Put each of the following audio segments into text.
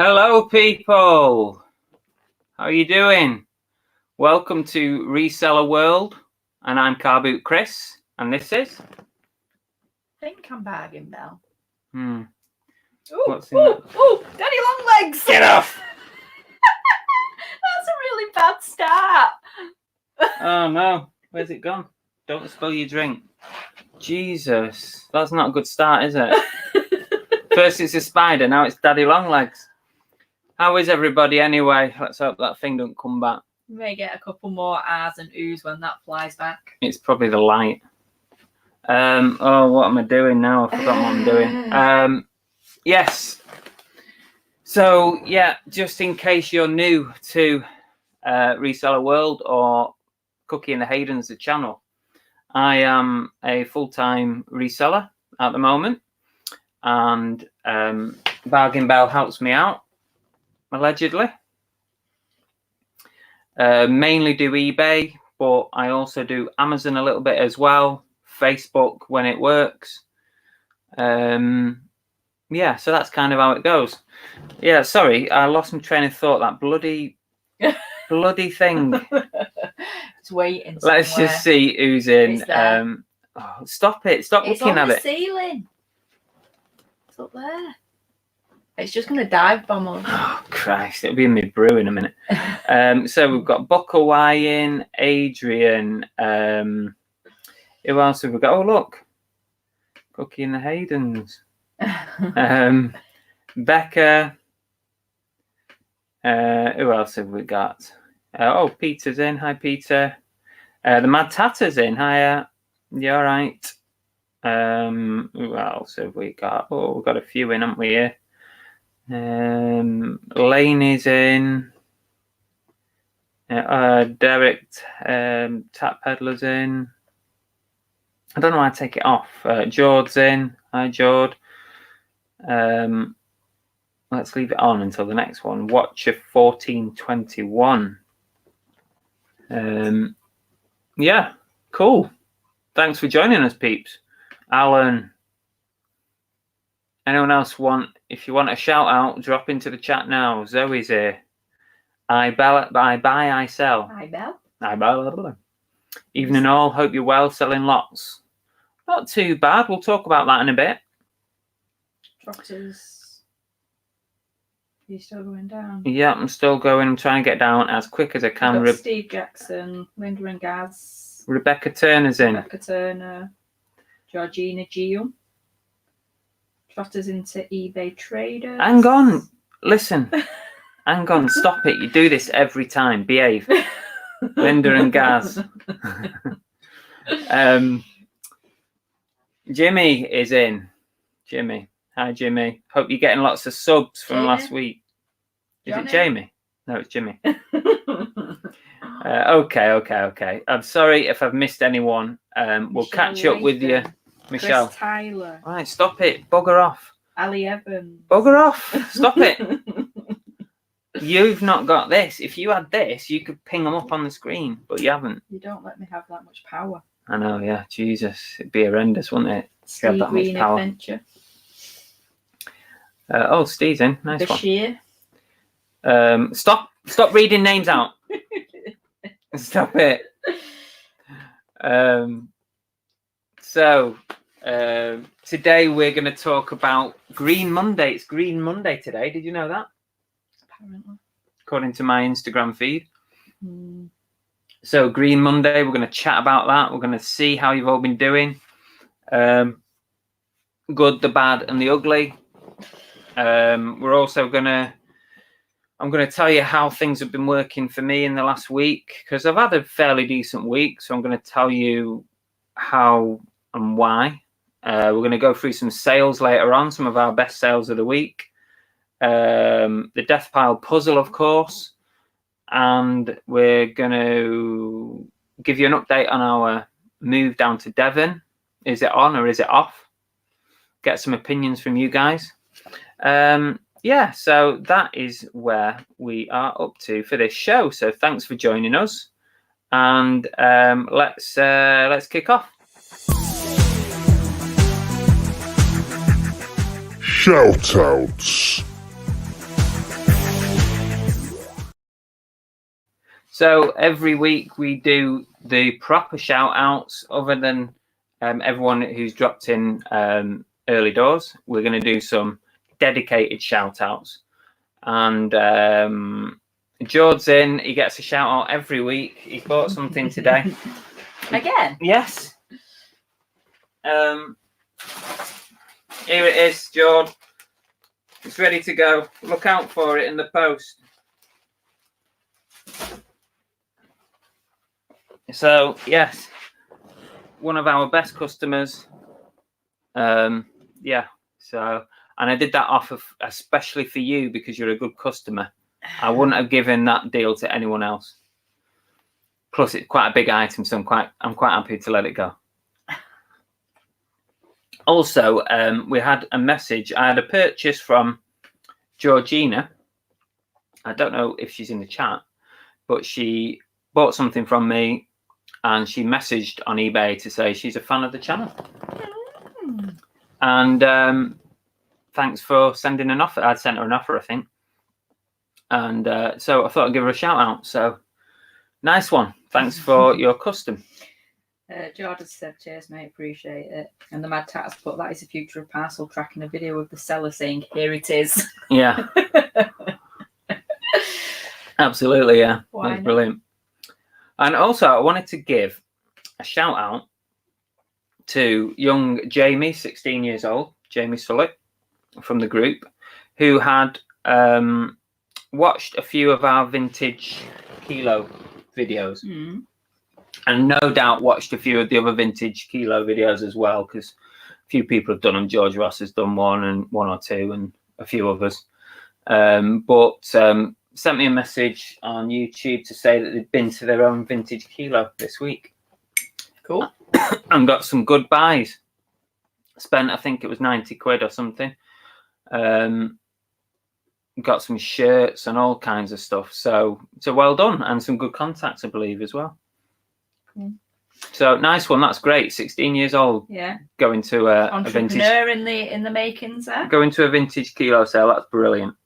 Hello, people. How are you doing? Welcome to Reseller World, and I'm Car Boot Chris, and this is. I think I'm Bargain Bell. Ooh, What's in that? Ooh, Daddy Longlegs! Get off! That's a really bad start. Oh no, where's it gone? Don't spill your drink. Jesus, that's not a good start, is it? First it's a spider, now it's Daddy Longlegs. How is everybody anyway? Let's hope that thing don't come back. We may get a couple more R's and O's when that flies back. It's probably the light. Oh, what am I doing now? I forgot what I'm doing. Yes. So, yeah, just in case you're new to Reseller World or Cookie and the Haydens, the channel, I am a full-time reseller at the moment, and Bargain Bell helps me out, allegedly. Mainly do eBay, but I also do Amazon a little bit as well, Facebook when it works. Yeah, so that's kind of how it goes. Yeah, sorry, I lost my train of thought. That bloody thing. It's waiting. Let's just see who's in. Oh, stop it! Stop looking at it. It's on the ceiling. It's up there. It's just going to dive bomb us. Oh, Christ. It'll be in my brew in a minute. So we've got Buck Hawaiian, Adrian. Who else have we got? Oh, look. Cookie and the Haydens. Becca. Who else have we got? Oh, Peter's in. Hi, Peter. The Mad Tatter's in. Hiya. You all right? Who else have we got? Oh, we've got a few in, haven't we, here? Lane is in. Derek Tap Peddler's in. I don't know why I take it off. Jord's in. Hi, Jord. Let's leave it on until the next one. Watcher 1421. Yeah, cool. Thanks for joining us, peeps. Alan. Anyone else want? If you want a shout out, drop into the chat now. Zoe's here. I buy, I sell. I bell. I buy. Evening all. Hope you're well. Selling lots. Not too bad. We'll talk about that in a bit. Trotters. Are you still going down? Yeah, I'm still going. I'm trying to get down as quick as I can. Steve Jackson, Linda and Gaz. Rebecca Turner's in. Rebecca Turner. Georgina Gill. Trotters into eBay traders. Hang on. Listen. Hang on. Stop it. You do this every time. Behave. Linda and Gaz. Jimmy is in. Jimmy. Hi, Jimmy. Hope you're getting lots of subs from last week. Is it Jamie? No, it's Jimmy. Okay. I'm sorry if I've missed anyone. We'll catch up with you. Michelle. Chris Tyler. Right, stop it. Bugger off. Ali Evans. Bugger off. Stop it. You've not got this. If you had this, you could ping them up on the screen, but you haven't. You don't let me have that much power. I know, yeah. Jesus. It'd be horrendous, wouldn't it? Steve Green Adventure. Oh, Steve's in. Nice Bashir. one. Stop reading names out. Stop it. So today we're going to talk about Green Monday. It's Green Monday today. Did you know that? Apparently. According to my Instagram feed. So Green Monday, we're going to chat about that. We're going to see how you've all been doing. Good, the bad, and the ugly. We're also I'm going to tell you how things have been working for me in the last week, because I've had a fairly decent week. So I'm going to tell you how and why. We're going to go through some sales later on, some of our best sales of the week. The Death Pile puzzle, of course. And we're going to give you an update on our move down to Devon. Is it on or is it off? Get some opinions from you guys. Yeah, so that is where we are up to for this show. So thanks for joining us. And let's kick off. Shoutouts. So every week we do the proper shout outs, other than everyone who's dropped in early doors. We're going to do some dedicated shout outs. And George's in, he gets a shout out every week. He bought something today. Again? Yes. Here it is, George. It's ready to go. Look out for it in the post. So, yes, one of our best customers. Yeah, so, and I did that offer especially for you because you're a good customer. I wouldn't have given that deal to anyone else. Plus, it's quite a big item, so I'm quite happy to let it go. Also, we had a message. I had a purchase from Georgina. I don't know if she's in the chat, but she bought something from me and she messaged on eBay to say she's a fan of the channel. And thanks for sending an offer. I'd sent her an offer, I think. And so I thought I'd give her a shout out. So nice one. Thanks for your custom. Jordan said, cheers, mate, appreciate it. And the Mad Tat has put, that is the future of parcel tracking, a video of the seller saying, here it is. Yeah. Absolutely, yeah. Why That's brilliant. And also, I wanted to give a shout out to young Jamie, 16 years old, Jamie Sullick from the group, who had watched a few of our vintage kilo videos. And no doubt watched a few of the other vintage kilo videos as well, because a few people have done them. George Ross has done one or two, and a few others. But sent me a message on YouTube to say that they'd been to their own vintage kilo this week. Cool. And got some good buys. Spent, I think it was 90 quid or something. Got some shirts and all kinds of stuff. So well done, and some good contacts, I believe, as well. So nice one. That's great. 16 years old. Yeah. Going to a vintage. Entrepreneur in the makings there. Going to a vintage kilo sale. That's brilliant.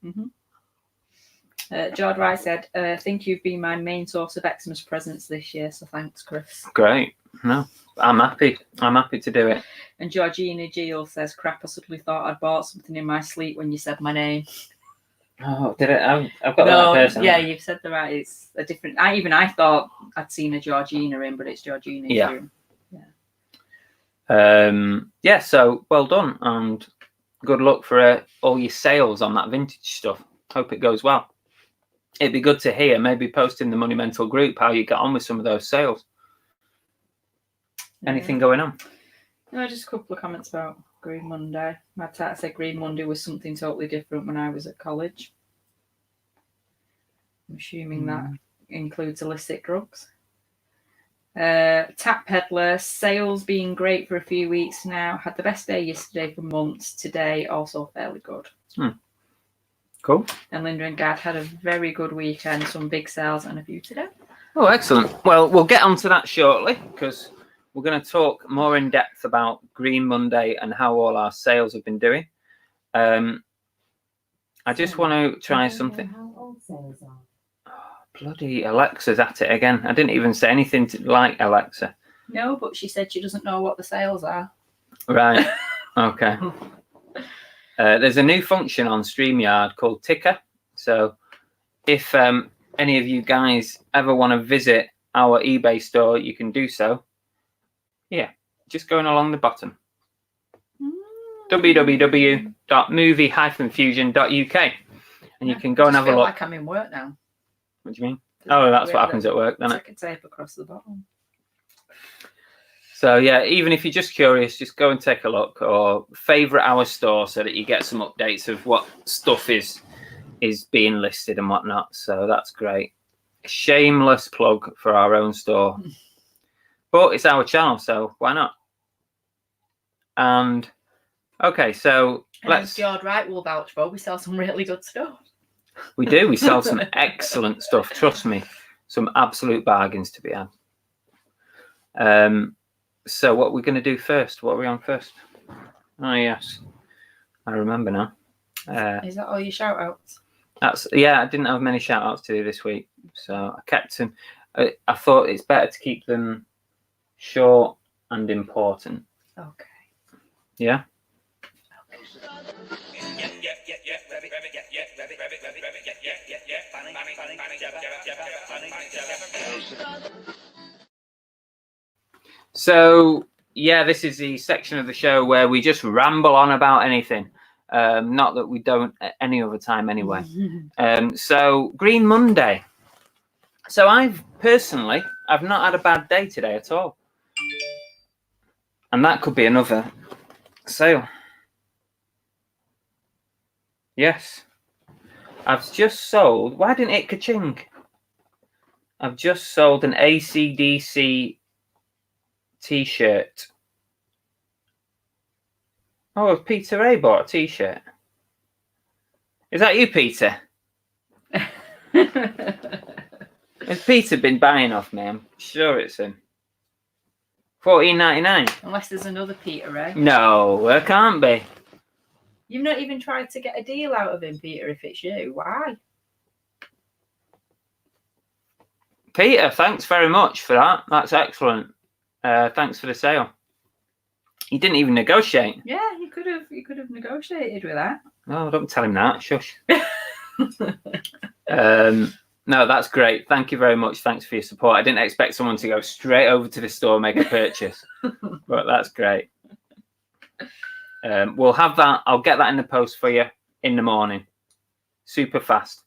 George Wright said, I think you've been my main source of Xmas presents this year, so thanks, Chris. Great. No, I'm happy. I'm happy to do it. And Georgina Gill says, crap, I suddenly thought I'd bought something in my sleep when you said my name. Oh, did it? I've got that person. Yeah, you've said the right. It's a different. I thought I'd seen a Georgina in, but it's Georgina. Yeah. Yeah. So well done, and good luck for all your sales on that vintage stuff. Hope it goes well. It'd be good to hear. Maybe post in the Monumental group how you got on with some of those sales. Anything going on? No, just a couple of comments about Green Monday. My tat said Green Monday was something totally different when I was at college. I'm assuming that includes illicit drugs. Tap Peddler, sales being great for a few weeks now. Had the best day yesterday for months. Today also fairly good. Cool. And Linda and Gad had a very good weekend. Some big sales and a few today. Oh, excellent. Well, we'll get onto that shortly, because we're going to talk more in depth about Green Monday and how all our sales have been doing. I just want to try something. How old sales are. Bloody Alexa's at it again. I didn't even say anything like Alexa. No, but she said she doesn't know what the sales are. Right. Okay. There's a new function on StreamYard called Ticker. So if any of you guys ever want to visit our eBay store, you can do so. Yeah, just going along the bottom. www.movie-fusion.uk, and you can go and have a look. Like I'm in work now. What do you mean? Oh, that's what happens at work, doesn't it? Second tape across the bottom. So yeah, even if you're just curious, just go and take a look, or favourite our store so that you get some updates of what stuff is being listed and whatnot. So that's great. Shameless plug for our own store, but it's our channel, so why not? And okay, so let's. George Wright will vouch for. We sell some really good stuff. We do. We sell some excellent stuff. Trust me, some absolute bargains to be had. So what we're going to do first? What are we on first? Oh yes, I remember now. Is that all your shout outs? I didn't have many shout outs to do this week. So I kept them. I thought it's better to keep them short and important. Okay. Yeah. So yeah, this is the section of the show where we just ramble on about anything. Not that we don't at any other time anyway. So Green Monday. So I've not had a bad day today at all. And that could be another sale. Yes. I've just sold, why didn't it ka-ching? I've just sold an AC/DC t-shirt. Oh, Peter Ray bought a t-shirt. Is that you, Peter? Has Peter been buying off me? I'm sure it's him. $14.99. Unless there's another Peter Ray. No, there can't be. You've not even tried to get a deal out of him, Peter, if it's you. Why? Peter, thanks very much for that. That's excellent. Thanks for the sale. He didn't even negotiate. Yeah, you could have negotiated with that. No, don't tell him that. Shush. No, that's great. Thank you very much. Thanks for your support. I didn't expect someone to go straight over to the store and make a purchase, but that's great. We'll have that. I'll get that in the post for you in the morning. Super fast.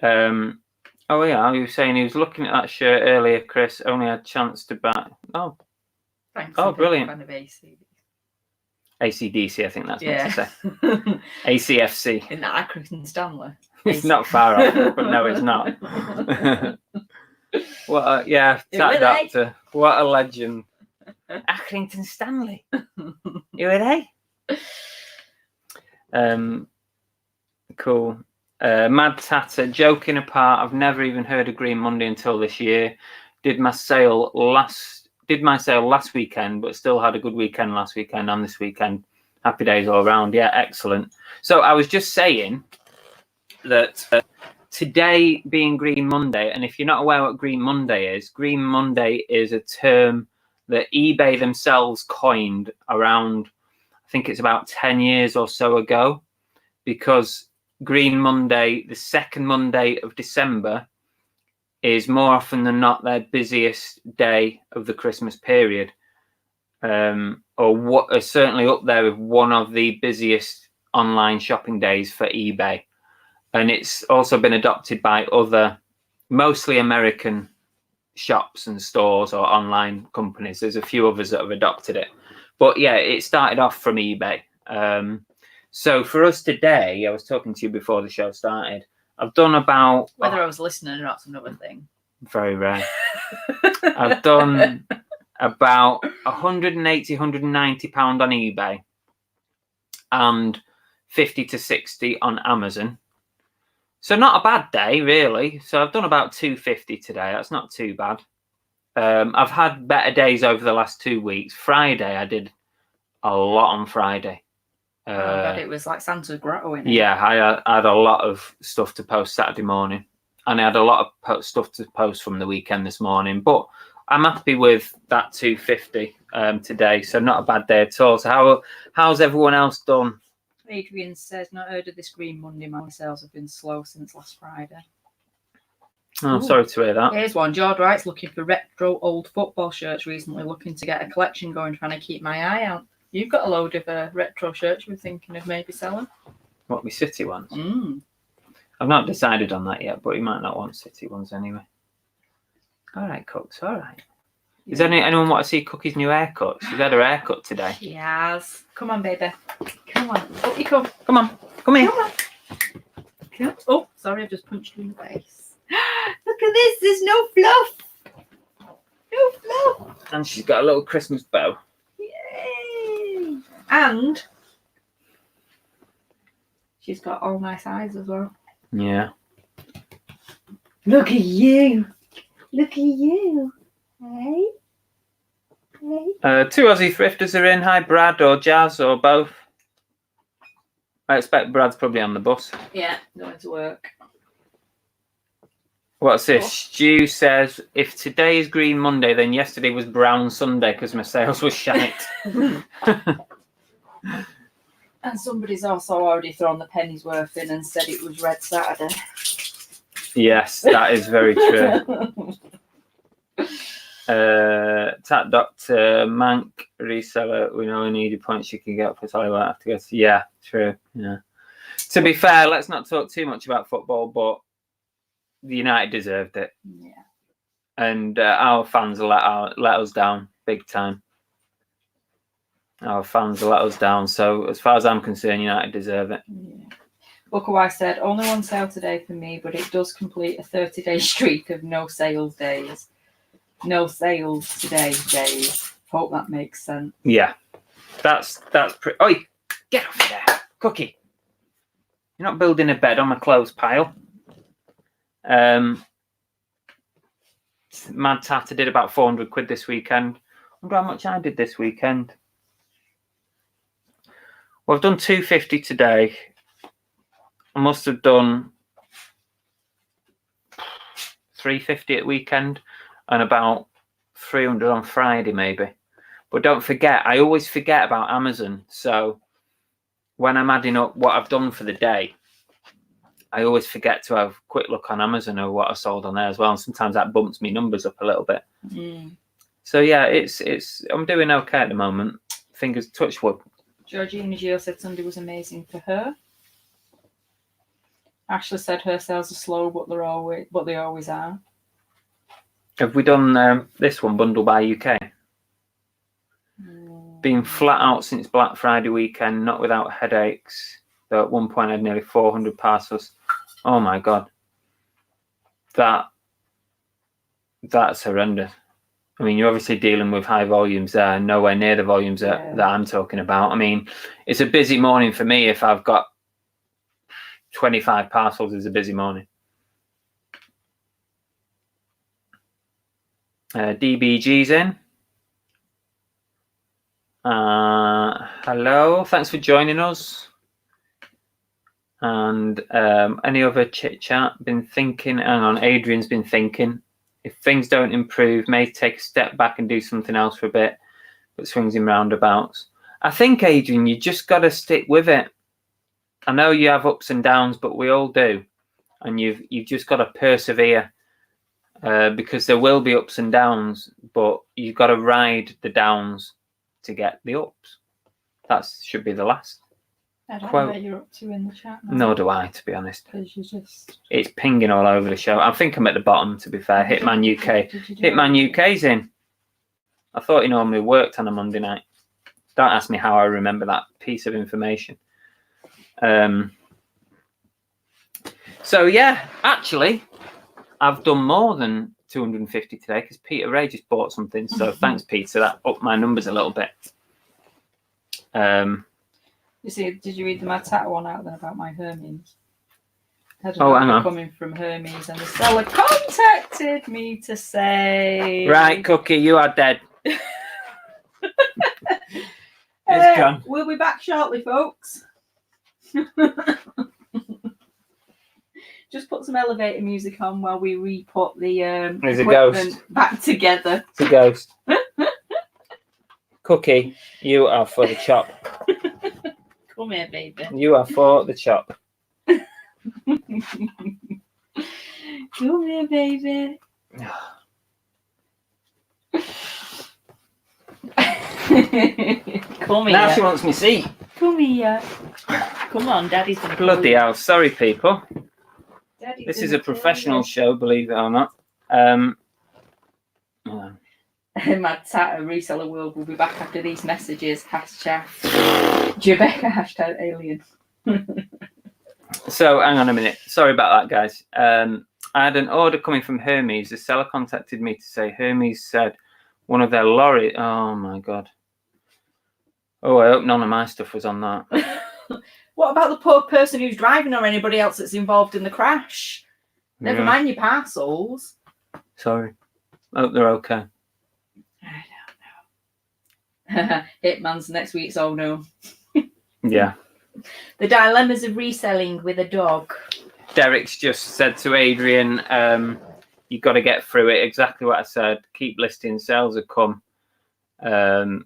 Oh yeah, you were saying he was looking at that shirt earlier, Chris. Only had a chance to buy. Oh, Thanks. Oh, brilliant. Kind of AC. AC/DC, I think that's meant to say. Yeah. ACFC. Isn't that Accrington Stanley? It's not far off, but no, it's not. What? Yeah, that doctor. What a legend. Accrington Stanley. You were they? Cool. Mad Tatter, joking apart, I've never even heard of Green Monday until this year. Did my sale last weekend, but still had a good weekend last weekend and this weekend. Happy days all around. Yeah, excellent. So I was just saying that today being Green Monday, and if you're not aware what Green Monday is a term that eBay themselves coined around, I think it's about 10 years or so ago, because Green Monday, the second Monday of December, is more often than not their busiest day of the Christmas period, or certainly up there with one of the busiest online shopping days for eBay. And it's also been adopted by other, mostly American shops and stores or online companies. There's a few others that have adopted it. But yeah, it started off from eBay. So for us today, I was talking to you before the show started. I've done about... Whether I was listening or not's another thing. Very rare. I've done about £180, £190 on eBay and 50 to 60 on Amazon. So not a bad day, really. So I've done about 250 today. That's not too bad. I've had better days over the last 2 weeks. Friday, I did a lot on Friday. Oh God, it was like Santa's grotto in it. Yeah, I had a lot of stuff to post Saturday morning. And I had a lot of stuff to post from the weekend this morning. But I'm happy with that 250 today. So not a bad day at all. So how's everyone else done? Adrian says, not heard of this Green Monday. My sales have been slow since last Friday. Oh, sorry to hear that. Here's one. George writes, looking for retro old football shirts recently, looking to get a collection going, trying to keep my eye out. You've got a load of retro shirts you were thinking of maybe selling. What, we City ones? Mm. I've not decided on that yet, but you might not want City ones anyway. All right, Cooks, all right. Yeah. Does anyone want to see Cookie's new haircut? She's had her haircut today. Yes. Come on, baby. Come on. Up you come. Come on. Come here. Come on. Come. Oh, sorry, I've just punched you in the face. Look at this. There's no fluff. No fluff. And she's got a little Christmas bow. Yay. And she's got all nice eyes as well. Yeah. Look at you. Look at you. Hey. Hey. 2 Aussie thrifters are in. Hi, Brad or Jazz or both. I expect Brad's probably on the bus. Yeah, going to work. What's this? Stu says, if today is Green Monday, then yesterday was Brown Sunday because my sales were shite. And somebody's also already thrown the pennies worth in and said it was Red Saturday. Yes, that is very true. Tat Doctor, Mank, Reseller, we know any needed points you can get for Sally won't have to go to. Yeah, true. Yeah. To be fair, let's not talk too much about football, but the United deserved it. Yeah. And our fans let us down big time. Our fans let us down. So as far as I'm concerned, United deserve it. Yeah. Bookawai said, only one sale today for me, but it does complete a 30-day streak of no sales days. No sales today days. Hope that makes sense. Yeah. That's pretty... Oi! Get off there. Cookie. You're not building a bed on my clothes pile. Mad Tata did about 400 quid this weekend. I wonder how much I did this weekend. Well, I've done 250 today. I must have done 350 at weekend and about 300 on Friday maybe. But don't forget, I always forget about Amazon. So when I'm adding up what I've done for the day, I always forget to have a quick look on Amazon or what I sold on there as well. And sometimes that bumps me numbers up a little bit. So yeah, it's I'm doing okay at the moment. Fingers touch wood. Georgina Gio said Sunday was amazing for her. Ashley said her sales are slow, but they always are. Have we done this one, Bundle by UK? Been flat out since Black Friday weekend, not without headaches. Though at one point I had nearly 400 parcels. Oh my God. That's horrendous. I mean, you're obviously dealing with high volumes there, nowhere near the volumes that I'm talking about. I mean, it's a busy morning for me if I've got 25 parcels is a busy morning. DBG's in. Hello, thanks for joining us. And any other chit chat? Been thinking, hang on, Adrian's been thinking. If things don't improve, may take a step back and do something else for a bit, but swings in roundabouts. I think, Adrian, you just got to stick with it. I know you have ups and downs, but we all do. And you've just got to persevere because there will be ups and downs, but you've got to ride the downs to get the ups. That should be the last. I don't know what you're up to in the chat now. Nor do I, to be honest. Because you just... It's pinging all over the show. I think I'm at the bottom, to be fair. Hitman UK. Hitman UK's in. I thought he normally worked on a Monday night. Don't ask me how I remember that piece of information. So, yeah, actually, I've done more than 250 today because Peter Ray just bought something. So thanks, Peter. That upped my numbers a little bit. You see, did you read the Mad Tatter one out then about my Hermes? Hang on. Coming from Hermes, and the seller contacted me to say... Right, Cookie, you are dead. It's gone. We'll be back shortly, folks. Just put some elevator music on while we re-put the equipment back together. It's a ghost. Cookie, you are for the chop. Come here, baby. You are for the chop. Come here, baby. Come here. Now she wants me seat. Come here. Come on, Daddy's gonna Bloody hell. Sorry, people. This is a professional show, believe it or not. Mad Tatter Reseller World will be back after these messages. Hashtag Jebecca, hashtag alien. So, hang on a minute. Sorry about that, guys. I had an order coming from Hermes. The seller contacted me to say Hermes said one of their lorries. Oh, my God. Oh, I hope none of my stuff was on that. What about the poor person who's driving or anybody else that's involved in the crash? Never mind your parcels. Sorry. Hope they're okay. I don't know. Hitman's next week's oh no. Yeah. The dilemmas of reselling with a dog. Derek's just said to Adrian, You've got to get through it. Exactly what I said. Keep listing, sales have come. And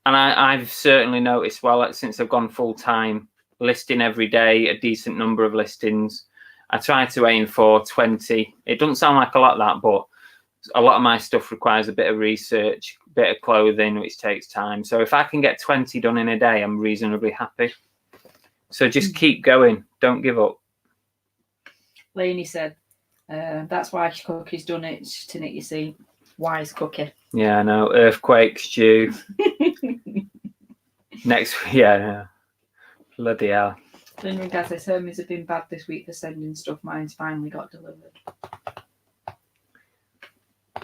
I've certainly noticed, well, since I've gone full time, listing every day, a decent number of listings. I try to aim for 20. It doesn't sound like a lot, that, but a lot of my stuff requires a bit of research, a bit of clothing, which takes time. So if I can get 20 done in a day, I'm reasonably happy. So just keep going. Don't give up. Lainey said, that's why Cookie's done it to knit, you see. Wise Cookie. Yeah, I know. Earthquake, stew. Next, yeah. Bloody hell. Linda and Gaz says, Hermes have been bad this week for sending stuff. Mine's finally got delivered.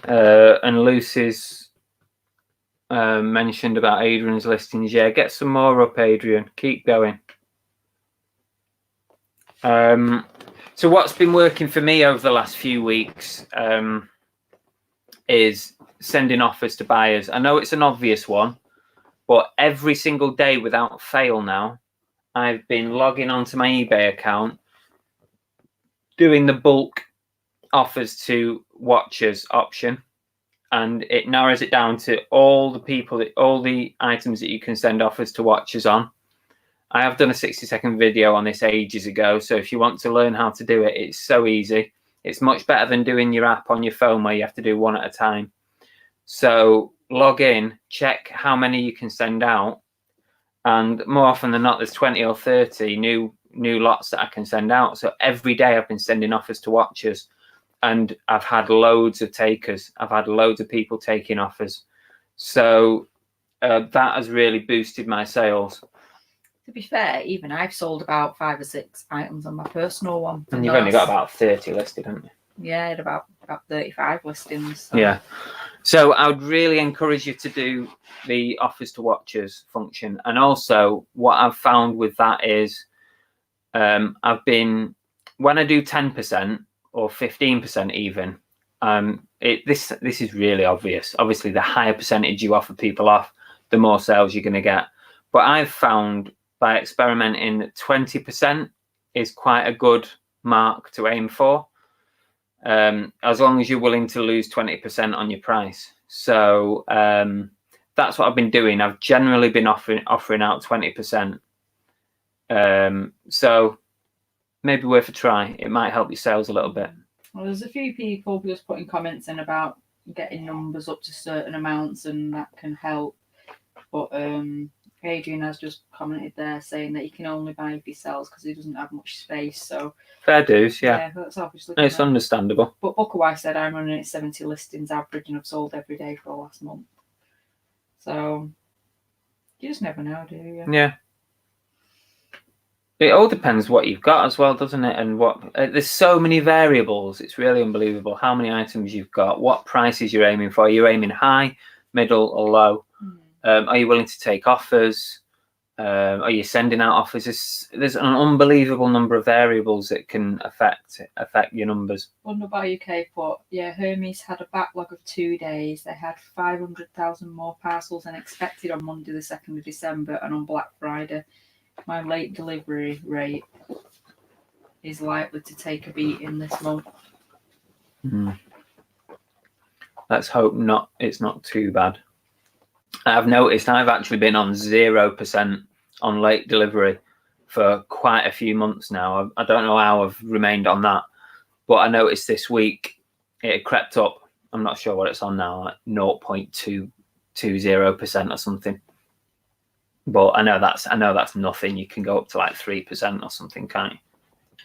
And Lucy's mentioned about Adrian's listings. Yeah, get some more up, Adrian. Keep going. So what's been working for me over the last few weeks is sending offers to buyers. I know it's an obvious one, but every single day without fail now, I've been logging onto my eBay account, doing the bulk offers to watchers option, and it narrows it down to all the items that you can send offers to watchers on. I have done a 60-second video on this ages ago, so if you want to learn how to do it, it's so easy. It's much better than doing your app on your phone where you have to do one at a time. So log in, check how many you can send out, and more often than not, there's 20 or 30 new lots that I can send out. So every day I've been sending offers to watchers, and I've had loads of takers. I've had loads of people taking offers. So that has really boosted my sales. To be fair, even I've sold about 5 or 6 items on my personal one. And you've only got about 30 listed, haven't you? Yeah, I had about 35 listings. So. Yeah. So I would really encourage you to do the offers to watchers function. And also what I've found with that is when I do 10% or 15% even, this is really obvious. Obviously, the higher percentage you offer people off, the more sales you're going to get. But I've found by experimenting, 20% is quite a good mark to aim for, as long as you're willing to lose 20% on your price. So that's what I've been doing. I've generally been offering out 20%. So maybe worth a try. It might help your sales a little bit. Well, there's a few people just putting comments in about getting numbers up to certain amounts, and that can help. But Adrian has just commented there saying that he can only buy if he sells because he doesn't have much space. So fair dues, yeah. That's obviously. It's understandable. But Bookerwise said I'm running at 70 listings average, and I've sold every day for the last month. So you just never know, do you? Yeah. It all depends what you've got as well, doesn't it? And what there's so many variables. It's really unbelievable how many items you've got, what prices you're aiming for. Are you aiming high, middle, or low? Are you willing to take offers? Are you sending out offers? There's an unbelievable number of variables that can affect your numbers. Wonder about UK put, yeah, Hermes had a backlog of 2 days. They had 500,000 more parcels than expected on Monday the 2nd of December and on Black Friday. My late delivery rate is likely to take a beating this month. Let's hope not. It's not too bad. I've noticed I've actually been on 0% on late delivery for quite a few months now. I don't know how I've remained on that, but I noticed this week it crept up. I'm not sure what it's on now, like 0.220% or something. But I know that's nothing. You can go up to like 3% or something, can't you?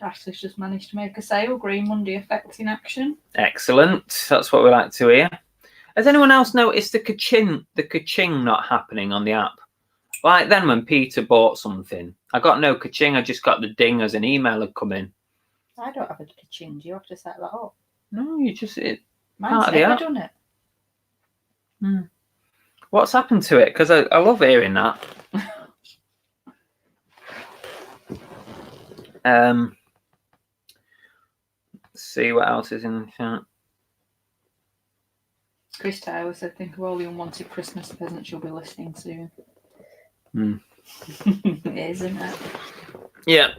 Ashley's just managed to make a sale. Green Monday effect in action. Excellent. That's what we like to hear. Has anyone else noticed the ka-ching not happening on the app? Like then when Peter bought something, I got no ka-ching. I just got the ding as an email had come in. I don't have a ka-ching. Do you have to set that up? No, you just Mine's never done it. What's happened to it? Because I love hearing that. Let's see what else is in the chat. Chris Taylor said, think of all the unwanted Christmas presents you'll be listening soon. It is, isn't it? Yeah.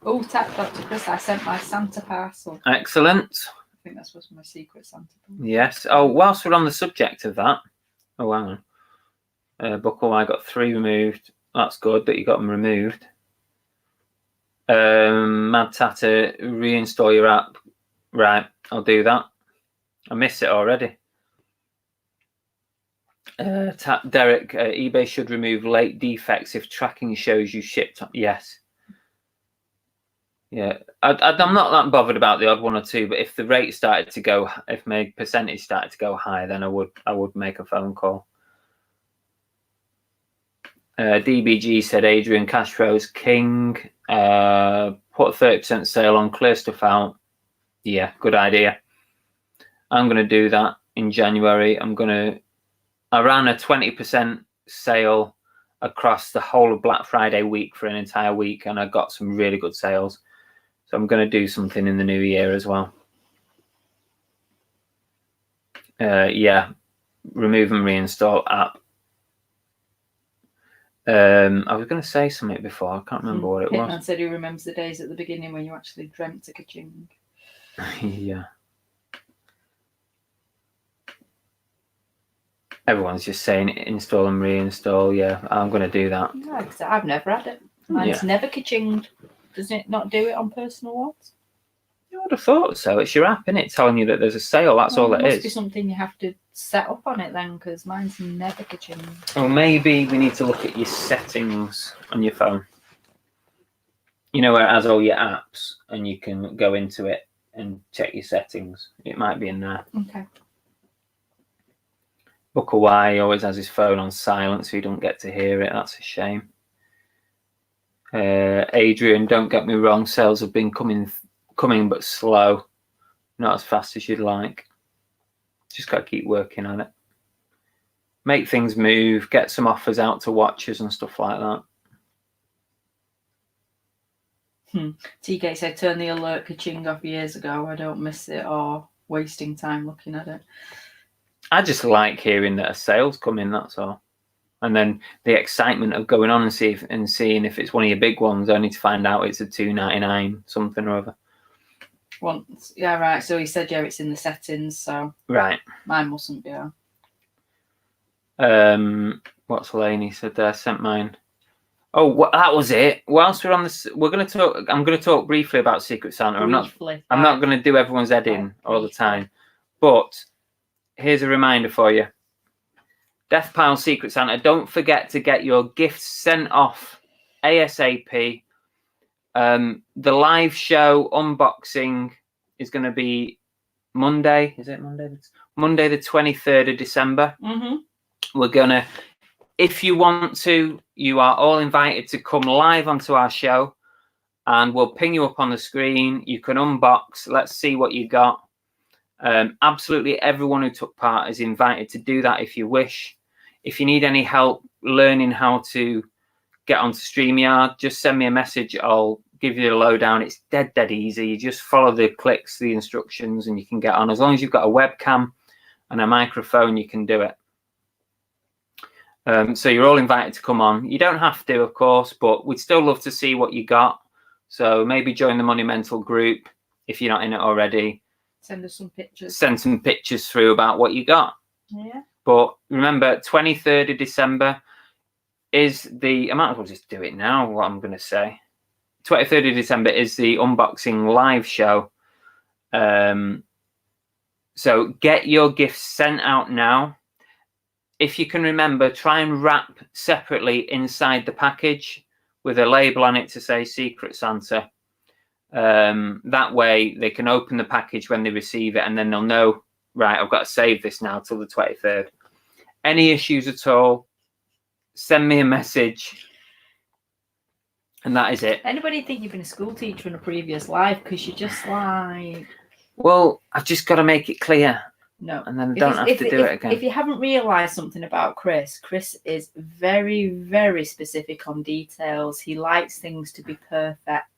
Oh, tap Dr. Chris, I sent my Santa parcel. Excellent. think that's what's my Secret Santa. Yes. Oh, whilst we're on the subject of that, oh, hang on. Buckle, I got 3 removed. That's good that you got them removed. Mad Tata, reinstall your app. Right, I'll do that. I missed it already. Derek, eBay should remove late defects if tracking shows you shipped. Yes. Yeah, I'm not that bothered about the odd one or two, but if the rate started to go, if my percentage started to go high, then I would make a phone call. DBG said Adrian Castro's king. Put a 30% sale on, clear stuff out. Yeah, good idea. I'm going to do that in January. I ran a 20% sale across the whole of Black Friday week for an entire week, and I got some really good sales. So I'm going to do something in the new year as well. Yeah, remove and reinstall app. I was going to say something before. I can't remember what it was. Hitman said he remembers the days at the beginning when you actually dreamt a ka-ching. Yeah. Everyone's just saying install and reinstall. Yeah, I'm going to do that. Yeah, because I've never had it. Mine's never ka-chinged. Doesn't it not do it on personal ones? I would have thought so. It's your app, isn't it? Telling you that there's a sale. That's all it is. It must be something you have to set up on it then, because mine's never ka-chinged. Well, maybe we need to look at your settings on your phone. You know where it has all your apps, and you can go into it and check your settings. It might be in there. Okay. Buckle Y always has his phone on silent, so you don't get to hear it. That's a shame. Adrian, don't get me wrong, sales have been coming but slow, not as fast as you'd like. Just got to keep working on it. Make things move, get some offers out to watchers and stuff like that. TK said, turn the alert ka-ching off years ago. I don't miss it or wasting time looking at it. I just like hearing that a sale's coming, that's all. And then the excitement of going on and seeing if it's one of your big ones, only to find out it's a $2.99 something or other. Once, yeah, right. So he said, yeah, it's in the settings. So right, mine mustn't be on. What's Laney said there? Sent mine. Oh, that was it. Whilst we're on this, we're going to talk. I'm going to talk briefly about Secret Santa. Briefly, I'm not going to do everyone's head in all the time, but here's a reminder for you. Death Pile Secret Santa, don't forget to get your gifts sent off ASAP. The live show unboxing is going to be Monday. Is it Monday? Monday the 23rd of December. We're going to, if you want to, you are all invited to come live onto our show, and we'll ping you up on the screen. You can unbox. Let's see what you got. Absolutely everyone who took part is invited to do that if you wish. If you need any help learning how to get onto StreamYard, just send me a message. I'll give you the lowdown. It's dead easy. You just follow the clicks, the instructions, and you can get on. As long as you've got a webcam and a microphone, you can do it. So you're all invited to come on. You don't have to, of course, but we'd still love to see what you got. So maybe join the Monumental group if you're not in it already. Send us some pictures. Send some pictures through about what you got. Yeah. But remember, 23rd of December is I might as well just do it now, what I'm going to say. 23rd of December is the unboxing live show. So get your gifts sent out now. If you can remember, try and wrap separately inside the package with a label on it to say Secret Santa. That way they can open the package when they receive it, and then they'll know, right, I've got to save this now till the 23rd. Any issues at all, send me a message, and that is it. Anybody think you've been a school teacher in a previous life? Because you're just like... Well, I've just got to make it clear. No. And then don't have to do it again. If you haven't realised something about Chris is very, very specific on details. He likes things to be perfect.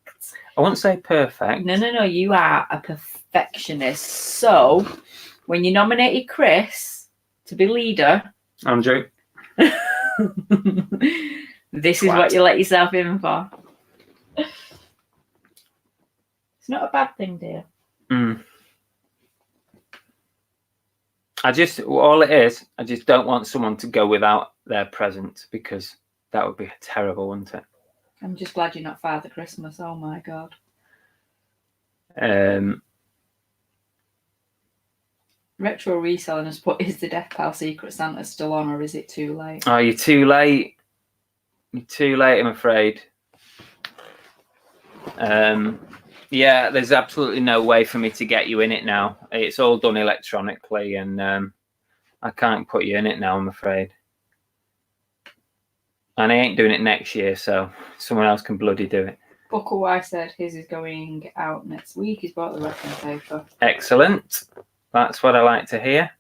I won't say perfect. No. You are a perfectionist. So, when you nominated Chris to be leader... Andrew. This is what you let yourself in for. It's not a bad thing, dear. all it is, I just don't want someone to go without their present, because that would be terrible, wouldn't it? I'm just glad you're not Father Christmas. Oh my God. Retro Reselling has put, is the Death Pal Secret Santa still on, or is it too late? Oh, you're too late. You're too late, I'm afraid. Yeah, there's absolutely no way for me to get you in it now. It's all done electronically, and I can't put you in it now, I'm afraid. And I ain't doing it next year, so someone else can bloody do it. Booker White said his is going out next week. He's bought the wrapping paper. Excellent. That's what I like to hear.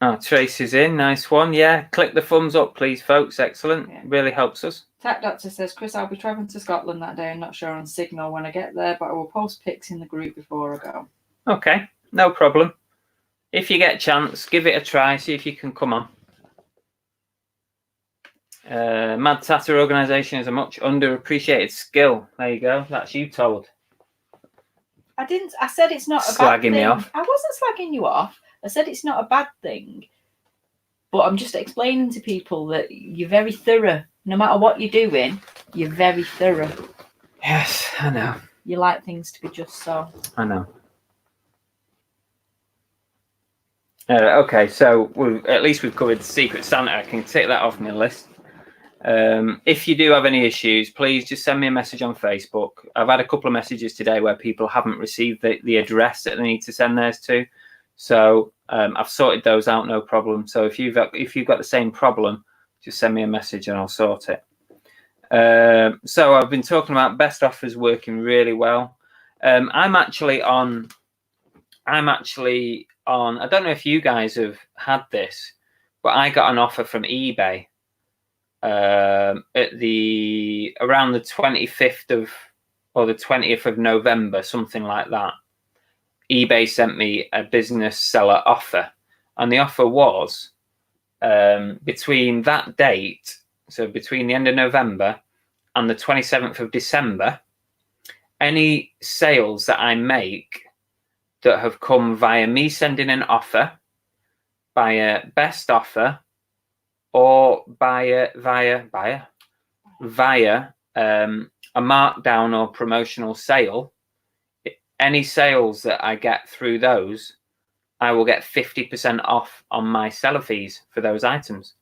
Oh, Tracy's in. Nice one. Yeah, click the thumbs up, please, folks. Excellent. Yeah. Really helps us. Tech Doctor says, Chris, I'll be travelling to Scotland that day. I'm not sure on signal when I get there, but I will post pics in the group before I go. Okay, no problem. If you get a chance, give it a try. See if you can come on. Mad Tatter Organisation is a much underappreciated skill. There you go. That's you told. I didn't. I said it's not a bad thing. Me off. I wasn't slagging you off. I said it's not a bad thing. But I'm just explaining to people that you're very thorough. No matter what you're doing, you're very thorough. Yes, I know. You like things to be just so. I know. Okay, so at least we've covered Secret Santa. I can take that off my list. If you do have any issues, please just send me a message on Facebook. I've had a couple of messages today where people haven't received the address that they need to send theirs to. So I've sorted those out, no problem. So if you've got the same problem, just send me a message and I'll sort it. So I've been talking about best offers working really well. I'm actually on. I don't know if you guys have had this, but I got an offer from eBay at around the 25th or the 20th of November, something like that. eBay sent me a business seller offer, and the offer was between that date, so between the end of November and the 27th of December, any sales that I make that have come via me sending an offer, via best offer, or via a markdown or promotional sale, any sales that I get through those, I will get 50% off on my seller fees for those items.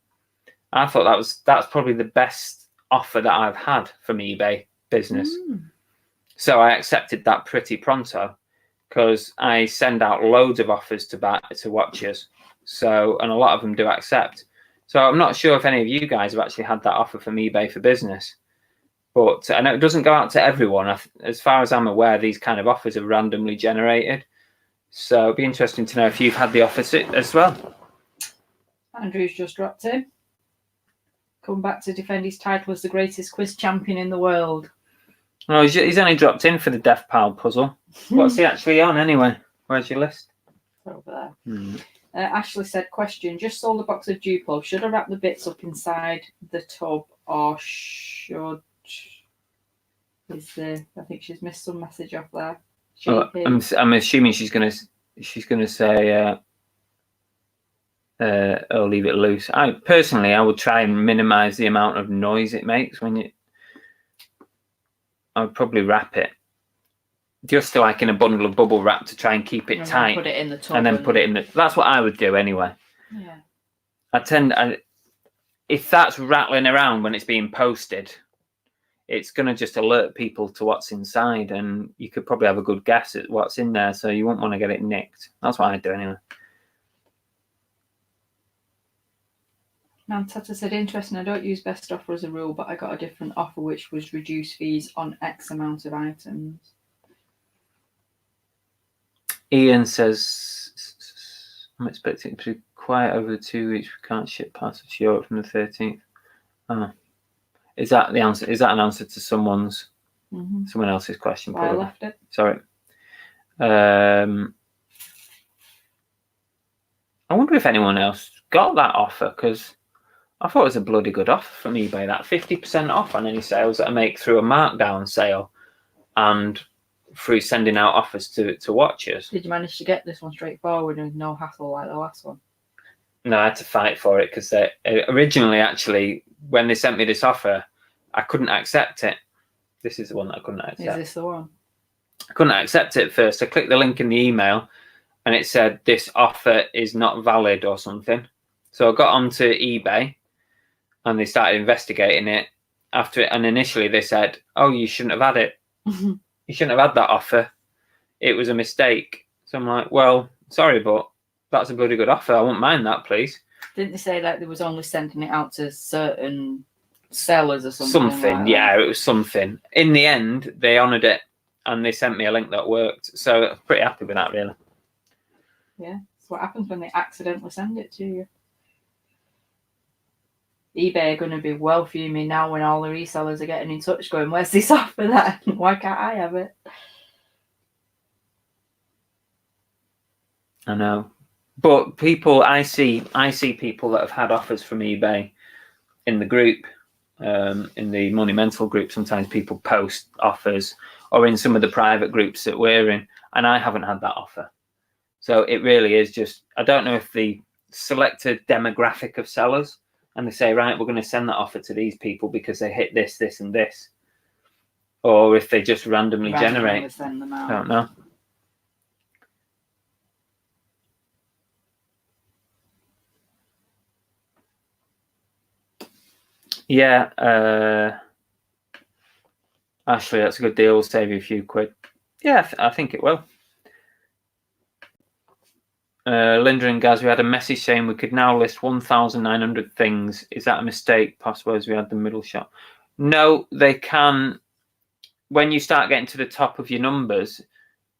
I thought that's probably the best offer that I've had from eBay business. So I accepted that pretty pronto, because I send out loads of offers to watchers. So, and a lot of them do accept. So I'm not sure if any of you guys have actually had that offer from eBay for business. But I know it doesn't go out to everyone. As far as I'm aware, these kind of offers are randomly generated. So it'd be interesting to know if you've had the offer as well. Andrew's just dropped in. Come back to defend his title as the greatest quiz champion in the world. No, he's only dropped in for the Death Pal puzzle. What's he actually on anyway? Where's your list? Over there. Ashley said, question, just sold a box of Duplo. Should I wrap the bits up inside the tub, or should... I think she's missed some message off there. I'm assuming she's gonna say I'll leave it loose. I would try and minimize the amount of noise it makes when I would probably wrap it just like in a bundle of bubble wrap to try and keep it tight. Put it in the tub and then put it in the. That's what I would do anyway. Yeah. If that's rattling around when it's being posted, it's going to just alert people to what's inside, and you could probably have a good guess at what's in there, so you won't want to get it nicked. That's what I'd do anyway. Tata said, interesting, I don't use best offer as a rule, but I got a different offer which was reduced fees on X amount of items. Ian says, I'm expecting it to be quiet over the 2 weeks. We can't ship parcels to Europe from the 13th. Oh. Is that the answer? Is that an answer to someone else's question? I left it. Sorry. I wonder if anyone else got that offer, because I thought it was a bloody good offer from eBay. That 50% off on any sales that I make through a markdown sale, and through sending out offers to watchers. Did you manage to get this one straightforward and no hassle like the last one? No, I had to fight for it because originally, actually, when they sent me this offer, I couldn't accept it. This is the one that I couldn't accept. Is this the one? I couldn't accept it at first. I clicked the link in the email and it said this offer is not valid or something. So I got onto eBay and they started investigating it after it. And initially they said, oh, you shouldn't have had it. You shouldn't have had that offer. It was a mistake. So I'm like, well, sorry, but that's a bloody good offer. I wouldn't mind that, please. Didn't they say like they was only sending it out to certain sellers or something? Something, like yeah, it was something. In the end, they honoured it and they sent me a link that worked. So I'm pretty happy with that, really. Yeah, that's what happens when they accidentally send it to you. eBay are going to be well fuming now when all the resellers are getting in touch going, where's this offer then? Why can't I have it? I know. But people, I see people that have had offers from eBay in the group, in the Money Mental group. Sometimes people post offers, or in some of the private groups that we're in, and I haven't had that offer. So it really is just, I don't know if the selected demographic of sellers, and they say, right, we're going to send that offer to these people because they hit this, this, and this, or if they just randomly generate. Send them out. I don't know. Yeah, Ashley, that's a good deal. We'll save you a few quid. Yeah, I think it will. Linda and Gaz, we had a message saying we could now list 1,900 things. Is that a mistake? Possible as we had the middle shot. No, they can. When you start getting to the top of your numbers,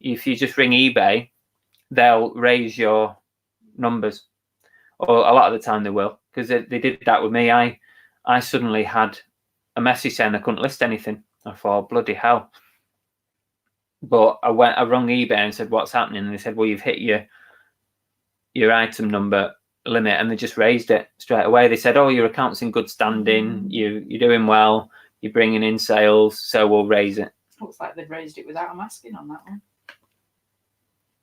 if you just ring eBay, they'll raise your numbers. Or a lot of the time they will, because they did that with me. I suddenly had a message saying I couldn't list anything. I thought, bloody hell. But I rung eBay and said, what's happening? And they said, well, you've hit your item number limit, and they just raised it straight away. They said, oh, your account's in good standing, you're doing well, you're bringing in sales, so we'll raise it. Looks like they've raised it without them asking on that one.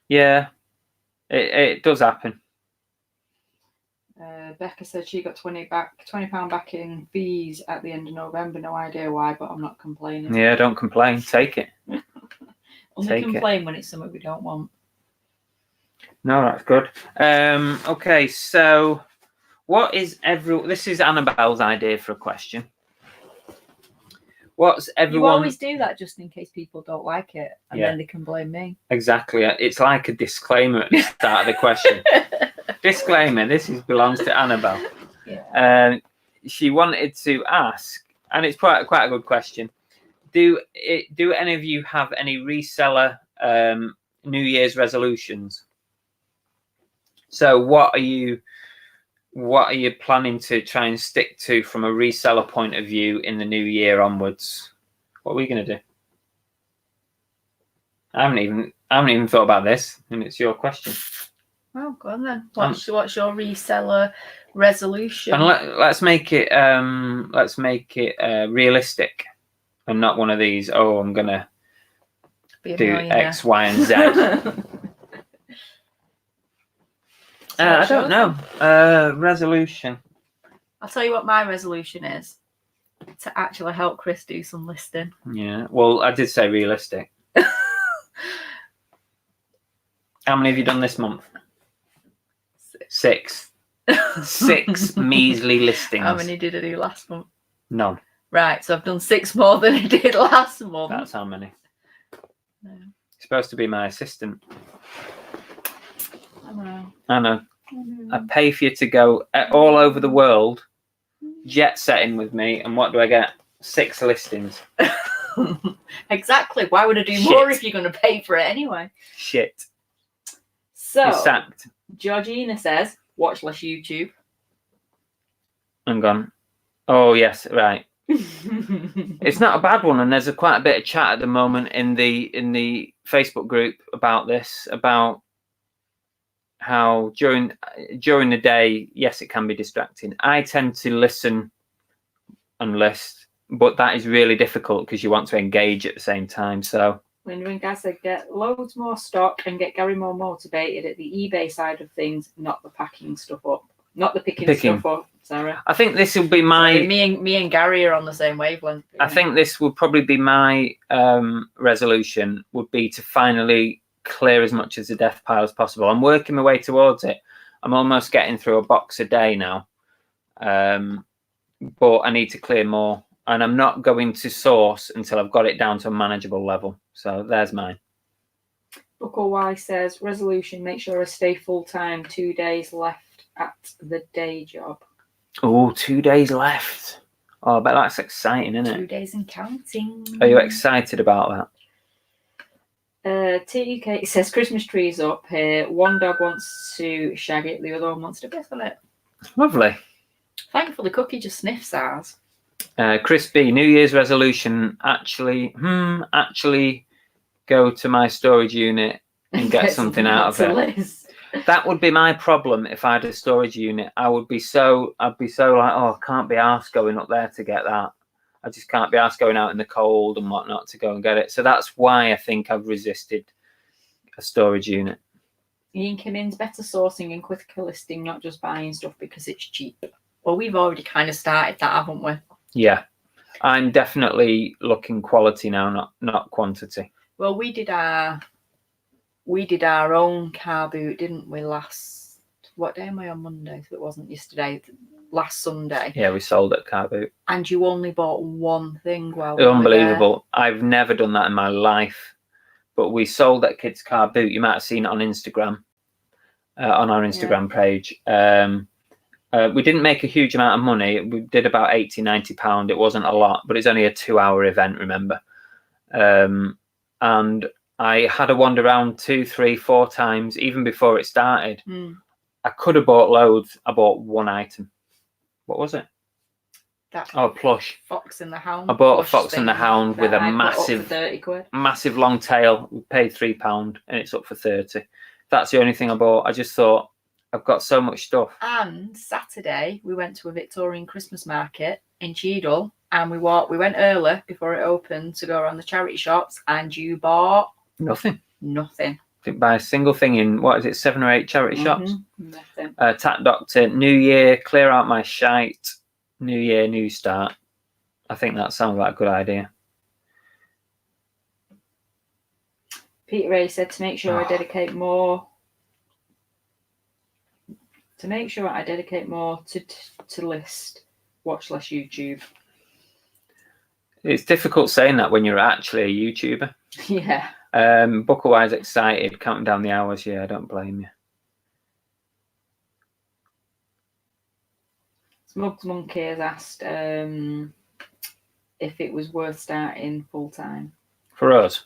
Yeah, it does happen. Becca said she got £20 back in fees at the end of November. No idea why, but I'm not complaining. Yeah, don't complain. Take it. Only complain when it's something we don't want. No, that's good. Okay, so what is this is Annabelle's idea for a question. What's everyone? You always do that just in case people don't like it, and then they can blame me. Exactly. It's like a disclaimer at the start of the question. Disclaimer: this belongs to Annabelle. Yeah. She wanted to ask, and it's quite a good question. Do any of you have any reseller New Year's resolutions? So what are you planning to try and stick to from a reseller point of view in the new year onwards? What are we going to do? I haven't even thought about this, and it's your question. Oh, go on then. What's your reseller resolution? And let's make it realistic, and not one of these. Oh, I'm gonna do X, Y, and Z. I don't know. Resolution. I'll tell you what my resolution is. To actually help Chris do some listing. Yeah. Well, I did say realistic. How many have you done this month? 6. 6 measly listings. How many did I do last month? None. Right, so I've done 6 more than I did last month. That's how many. No. You're supposed to be my assistant. I know. I pay for you to go all over the world, jet setting with me, and what do I get? 6 listings. Exactly. Why would I do more if you're going to pay for it anyway? Shit. So, you're sacked. Georgina says, watch less YouTube. I'm gone. Oh, yes, right. It's not a bad one, and there's quite a bit of chat at the moment in the Facebook group about this, about how during the day, yes, it can be distracting. I tend to listen and list, but that is really difficult because you want to engage at the same time. So Linda and Gaz said, get loads more stock and get Gary more motivated at the eBay side of things, not the packing stuff up. Not the picking stuff up, Sarah. I think this will be my... Sorry, me and Gary are on the same wavelength. I think this will probably be my resolution, would be to finally clear as much as the death pile as possible. I'm working my way towards it. I'm almost getting through a box a day now. But I need to clear more. And I'm not going to source until I've got it down to a manageable level. So there's mine. Buckle Y says, resolution, make sure I stay full-time, 2 days left at the day job. Oh, 2 days left. Oh, I bet that's exciting, isn't it? 2 days and counting. Are you excited about that? TK says, Christmas tree's up here. One dog wants to shag it, the other one wants to biff on it. Lovely. Thankfully, Cookie just sniffs ours. Chris B, New Year's resolution, actually go to my storage unit and get something out of it. That would be my problem if I had a storage unit. I'd be so like, oh, I can't be arsed going up there to get that. I just can't be arsed going out in the cold and whatnot to go and get it. So that's why I think I've resisted a storage unit. Ian Kimmins, better sourcing and quicker listing, not just buying stuff because it's cheap. Well, we've already kind of started that, haven't we? Yeah. I'm definitely looking quality now, not quantity. Well, we did our own car boot, didn't we, what day am I on Monday? So it wasn't yesterday, last Sunday. Yeah, we sold at car boot. And you only bought one thing while Unbelievable. I've never done that in my life. But we sold that kid's car boot. You might have seen it on Instagram, on our Instagram page. We didn't make a huge amount of money. We did about £80-90. It wasn't a lot, but it's only a 2-hour event, remember. And I had a wander around 2, 3, 4 times, even before it started. I could have bought loads. I bought one item. What was it? A plush. Fox and the Hound. I bought a Fox and the Hound with a massive long tail. We paid £3 and it's up for 30. That's the only thing I bought. I just thought, I've got so much stuff. And Saturday, we went to a Victorian Christmas market in Cheadle, and we went early before it opened to go around the charity shops, and you bought... Nothing. Nothing. Didn't buy a single thing in, 7 or 8 charity shops? Nothing. Tat Doctor, New Year, clear out my shite. New Year, new start. I think that sounds like a good idea. Peter Ray said to make sure I dedicate more to list, watch less YouTube. It's difficult saying that when you're actually a YouTuber. Yeah. Bucklewise excited, counting down the hours. Yeah, I don't blame you. Smugs Monkey has asked if it was worth starting full time. For us?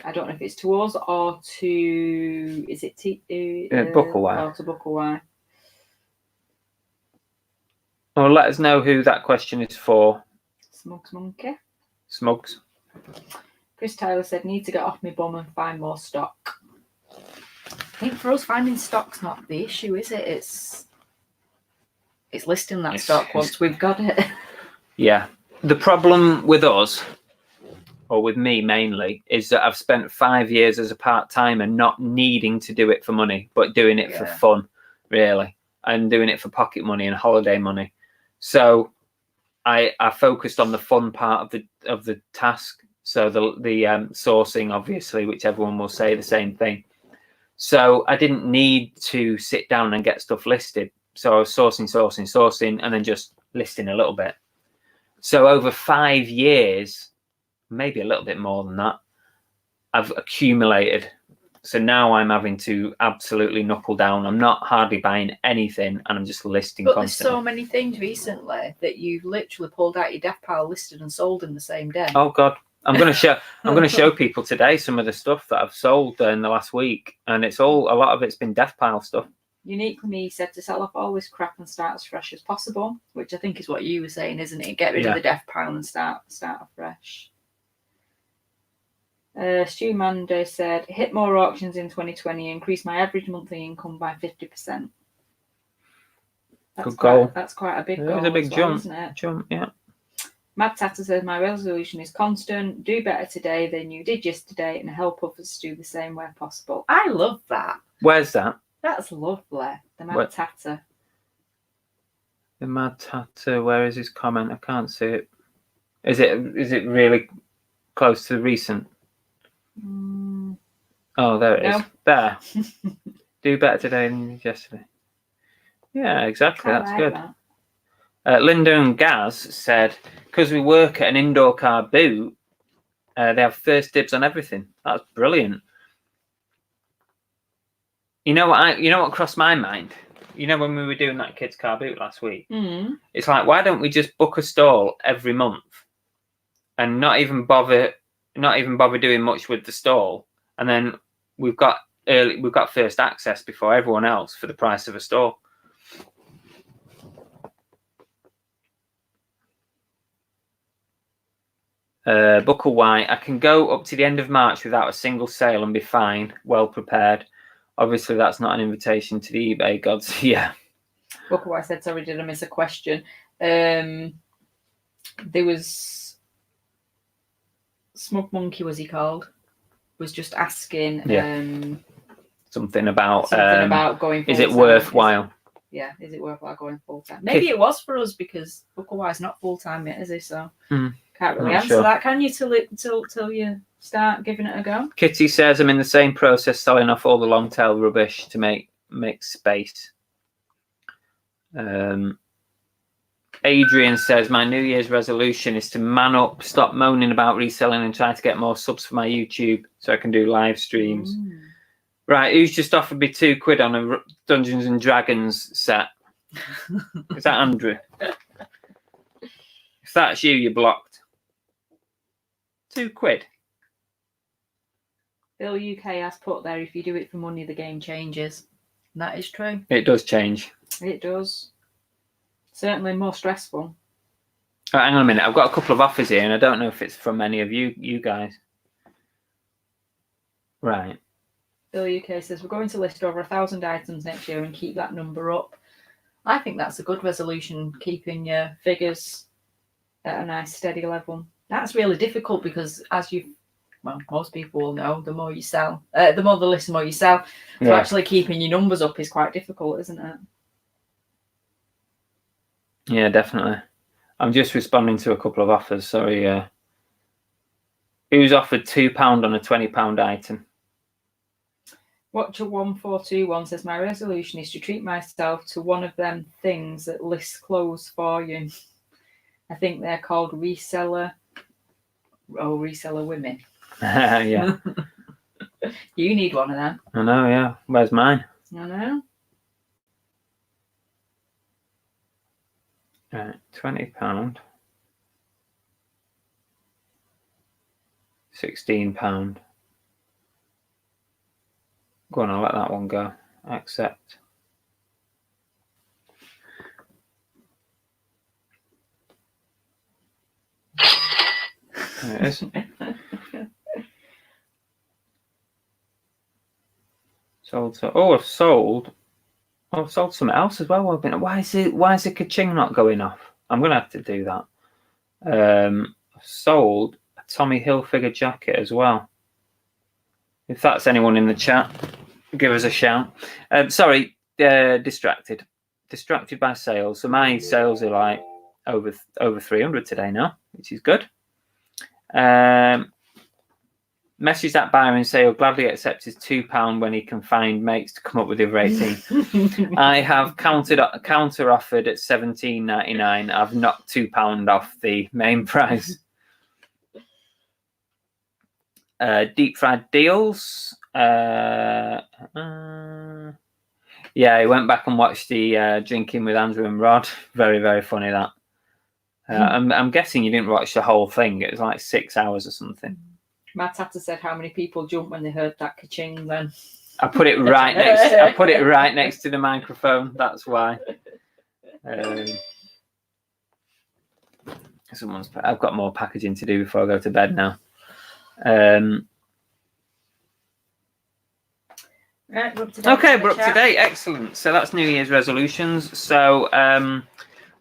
I don't know if it's to us or to... Is it Bucklewise? Or to Bucklewise. Well, let us know who that question is for. Smugs Monkey. Smugs. Chris Tyler said, need to get off my bum and find more stock. I think for us, finding stock's not the issue, is it? It's listing that stock once we've got it. Yeah. The problem with us, or with me mainly, is that I've spent 5 years as a part-timer not needing to do it for money, but doing it for fun, really, and doing it for pocket money and holiday money. So I focused on the fun part of the task. So the sourcing, obviously, which everyone will say the same thing. So I didn't need to sit down and get stuff listed. So I was sourcing, and then just listing a little bit. So over 5 years, maybe a little bit more than that, I've accumulated. So now I'm having to absolutely knuckle down. I'm not hardly buying anything, and I'm just listing constantly. There's so many things recently that you've literally pulled out your death pile, listed and sold in the same day. Oh God. I'm going to show people today some of the stuff that I've sold in the last week, and a lot of it's been death pile stuff. Unique Me said to sell off all this crap and start as fresh as possible, which I think is what you were saying, isn't it? Get rid of the death pile and start afresh. Stu Monday said, hit more auctions in 2020, increase my average monthly income by 50%. Good goal. That's quite a big goal. It's a big jump, isn't it? Yeah. Mad Tatter says, my resolution is constant. Do better today than you did yesterday and help others do the same where possible. I love that. Where's that? That's lovely. The Mad Tatter. The Mad Tatter, where is his comment? I can't see it. Is it really close to the recent? Oh, there it is. There. Do better today than yesterday. Yeah, exactly. That's good. Linda and Gaz said, because we work at an indoor car boot, they have first dibs on everything. That's brilliant. You know what crossed my mind? You know when we were doing that kids' car boot last week? It's like, why don't we just book a stall every month and not even bother doing much with the stall, and then we've got first access before everyone else for the price of a stall. Buckle White, I can go up to the end of March without a single sale and be fine, well prepared. Obviously, that's not an invitation to the eBay gods. Yeah. Buckle White said, sorry, did I miss a question? There was Smug Monkey, was he called? Was just asking something about going full-time. Is it worthwhile? Is it worthwhile going full time? Maybe it was for us because Buckle White's not full time yet, is he? So can't really answer that, can you? Till you start giving it a go. Kitty says, I'm in the same process selling off all the long tail rubbish to make space. Adrian says, my New Year's resolution is to man up, stop moaning about reselling and try to get more subs for my YouTube so I can do live streams. Right, who's just offered me £2 on a Dungeons and Dragons set? Is that Andrew? If that's you, you're blocked. £2. Bill UK has put there, if you do it for money, the game changes. And that is true. It does change. It does. Certainly more stressful. Oh, hang on a minute. I've got a couple of offers here, and I don't know if it's from any of you guys. Right. Bill UK says, we're going to list over 1,000 items next year and keep that number up. I think that's a good resolution, keeping your figures at a nice steady level. That's really difficult because, most people will know, the more you sell, the more the list, the more you sell. So actually keeping your numbers up is quite difficult, isn't it? Yeah, definitely. I'm just responding to a couple of offers. Sorry. Who's offered £2 on a £20 item? Watcher1421 says, my resolution is to treat myself to one of them things that lists clothes for you. I think they're called Reseller. Oh, Reseller women. Yeah. You need one of them. I know, yeah. Where's mine? I know. Right, £20. £16. Go on, I'll let that one go. Accept. There it is. Sold. I've sold. Oh, I've sold something else as well. Why is the ka-ching not going off? I'm gonna have to do that. I've sold a Tommy Hilfiger jacket as well. If that's anyone in the chat, give us a shout. Sorry, distracted by sales. So my sales are like over 300 today now, which is good. Message that buyer and say he'll gladly accept his £2 when he can find mates to come up with the other 18. I have counter offered at £17.99. I've knocked £2 off the main price. Deep fried deals. Yeah, I went back and watched the Drinking with Andrew and Rod. Very, very funny that. I'm guessing you didn't watch the whole thing. It was like 6 hours or something. Matt Hatter said, "How many people jumped when they heard that ka-ching?" Then I put it right next. I put it right next to the microphone. That's why. I've got more packaging to do before I go to bed now. Right, we're up to date. Okay, we're up to date. Excellent. So that's New Year's resolutions. So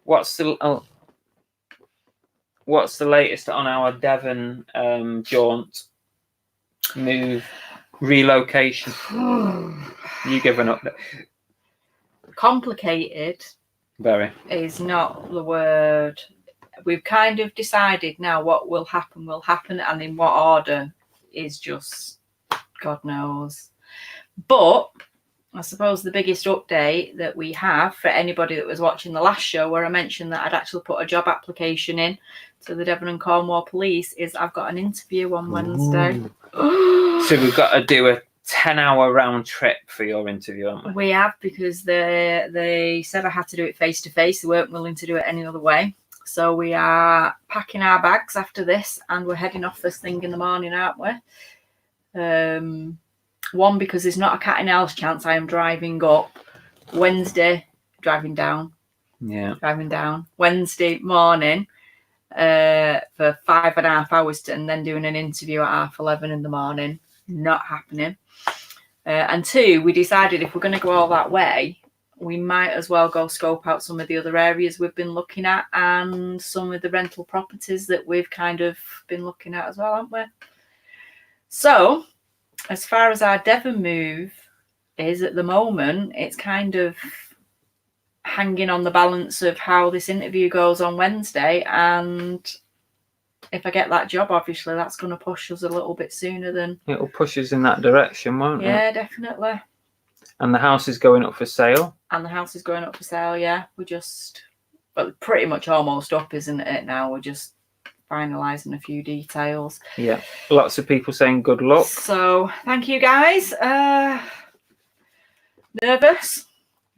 what's what's the latest on our Devon jaunt move relocation? You give an update. Complicated Very. is not the word. We've kind of decided now what will happen, and in what order is just God knows. But I suppose the biggest update that we have for anybody that was watching the last show, where I mentioned that I'd actually put a job application in to the Devon and Cornwall Police, is I've got an interview on Wednesday. So we've got to do a 10-hour round trip for your interview, haven't we? We have, because they said I had to do it face to face. They weren't willing to do it any other way. So we are packing our bags after this, and we're heading off first thing in the morning, aren't we? One, because there's not a cat in hell's chance I am driving up Wednesday, driving down Wednesday morning for 5.5 hours and then doing an interview at 11:30 in the morning. Not happening. And two, we decided if we're going to go all that way, we might as well go scope out some of the other areas we've been looking at and some of the rental properties that we've kind of been looking at as well, haven't we? So, as far as our Devon move is at the moment, it's kind of hanging on the balance of how this interview goes on Wednesday. And if I get that job, obviously that's going to push us a little bit sooner than... It'll push us in that direction, won't it? Yeah, definitely. And the house is going up for sale? And the house is going up for sale, yeah. We're just, well, pretty much almost up, isn't it, now? We're just finalising a few details. Yeah. Lots of people saying good luck. So, thank you, guys. Nervous?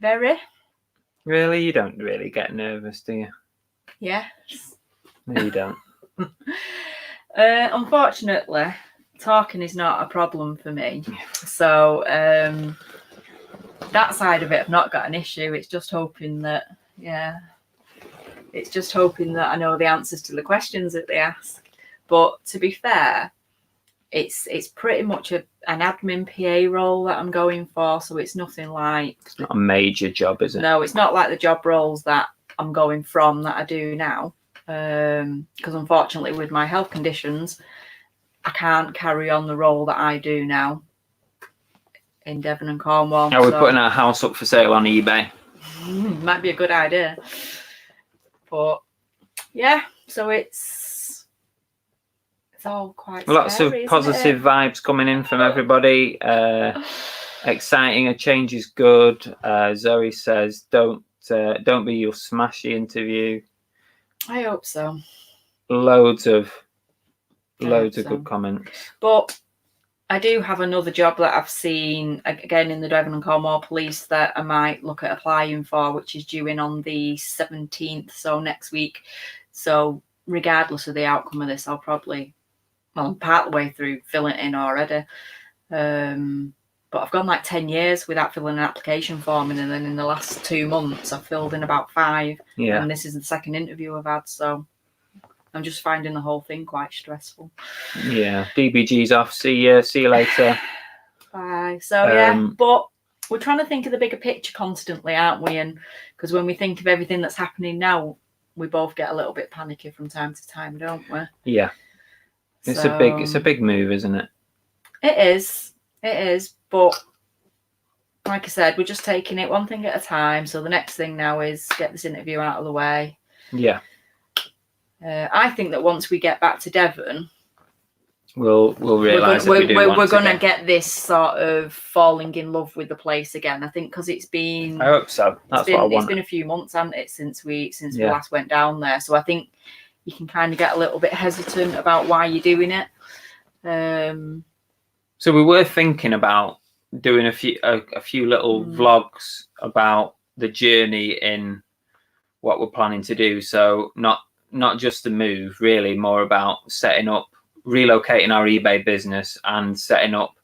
Very. Really? You don't really get nervous, do you? Yes. No, you don't. Unfortunately, talking is not a problem for me. So, that side of it, I've not got an issue. It's just hoping that, it's just hoping that I know the answers to the questions that they ask. But to be fair, it's pretty much an admin PA role that I'm going for. So it's nothing like... It's not a major job, is it? No, it's not like the job roles that I'm going from that I do now. Because unfortunately, with my health conditions, I can't carry on the role that I do now in Devon and Cornwall. Are we putting our house up for sale on eBay? Might be a good idea. But yeah, so it's all quite lots scary, of positive vibes coming in from everybody. Exciting. A change is good. Zoe says, "Don't be, you'll smash the interview." I hope so. Loads of good comments. But I do have another job that I've seen again in the Devon and Cornwall Police that I might look at applying for, which is due in on the 17th, so next week. So regardless of the outcome of this, I'll probably, well, I'm part of the way through filling it in already. But I've gone like 10 years without filling an application form, and then in the last 2 months I've filled in about 5. Yeah. And this is the second interview I've had, so I'm just finding the whole thing quite stressful. Yeah. DBG's off. See you later. Bye. So yeah, but we're trying to think of the bigger picture constantly, aren't we? And because when we think of everything that's happening now, we both get a little bit panicky from time to time, don't we? Yeah. It's a big move, isn't it? It is. But like I said, we're just taking it one thing at a time. So the next thing now is get this interview out of the way. Yeah. I think that once we get back to Devon, we'll realise we're going to get this sort of falling in love with the place again. I think because it's been... I hope so. That's what I want. It's been a few months, hasn't it, since we last went down there. So I think you can kind of get a little bit hesitant about why you're doing it. So we were thinking about doing a few little vlogs about the journey in what we're planning to do. So not just the move, really, more about relocating our eBay business and setting up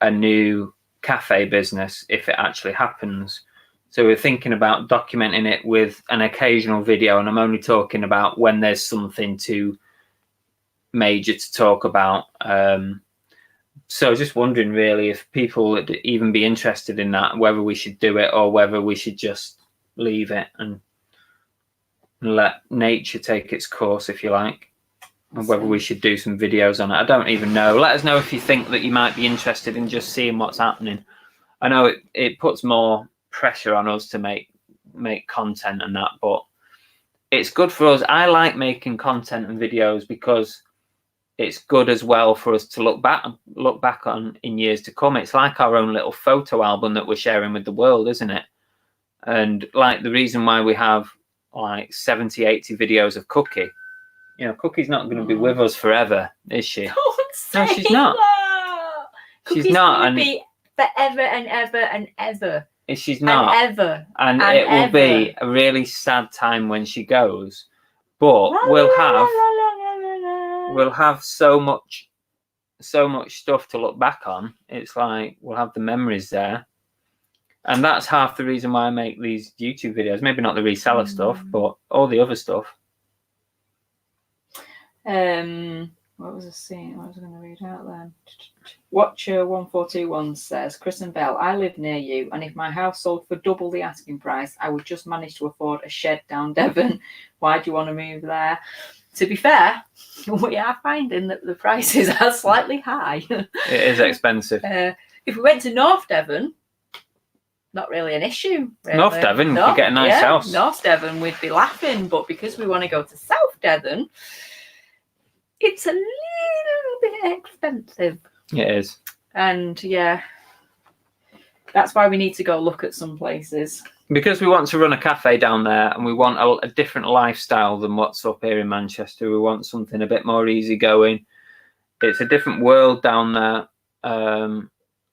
a new cafe business if it actually happens. So we're thinking about documenting it with an occasional video, and I'm only talking about when there's something too major to talk about. So just wondering really if people would even be interested in that, whether we should do it or whether we should just leave it. And and let nature take its course, if you like, and whether we should do some videos on it. I don't even know. Let us know if you think that you might be interested in just seeing what's happening. I know it puts more pressure on us to make content and that, but it's good for us. I like making content and videos because it's good as well for us to look back on in years to come. It's like our own little photo album that we're sharing with the world, isn't it? And like the reason why we have like 70, 80 videos of Cookie, you know, Cookie's not going to be with us forever, is she? Don't say No, she's not. that. She's Cookie's not. Gonna be forever and ever and ever. She's not. And ever. And it will be a really sad time when she goes. But we'll have so much stuff to look back on. It's like we'll have the memories there. And that's half the reason why I make these YouTube videos. Maybe not the reseller stuff, but all the other stuff. What was I saying? What was I going to read out then? Watcher1421 says, Chris and Belle, I live near you, and if my house sold for double the asking price, I would just manage to afford a shed down Devon. Why do you want to move there? To be fair, we are finding that the prices are slightly high. It is expensive. If we went to North Devon, not really an issue. Really. North Devon, you could get a nice house. North Devon, we'd be laughing, but because we want to go to South Devon, it's a little bit expensive. It is. And yeah, that's why we need to go look at some places. Because we want to run a cafe down there and we want a different lifestyle than what's up here in Manchester. We want something a bit more easygoing. It's a different world down there.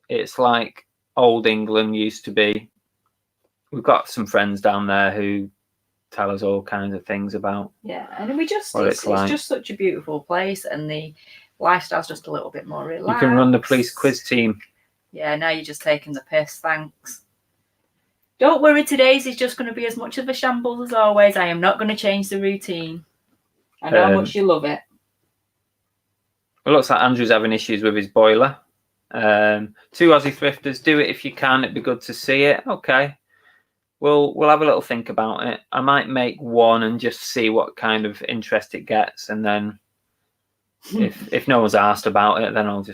It's like old England used to be. We've got some friends down there who tell us all kinds of things about. Yeah, and we just it's just such a beautiful place, and the lifestyle's just a little bit more relaxed. You can run the police quiz team. Yeah, now you're just taking the piss, thanks. Don't worry, today's is just going to be as much of a shambles as always. I am not going to change the routine. I know how much you love it. It looks like Andrew's having issues with his boiler. 2 Aussie thrifters, do it if you can. It'd be good to see it. Okay. We'll have a little think about it. I might make one and just see what kind of interest it gets, and then if no one's asked about it, then I'll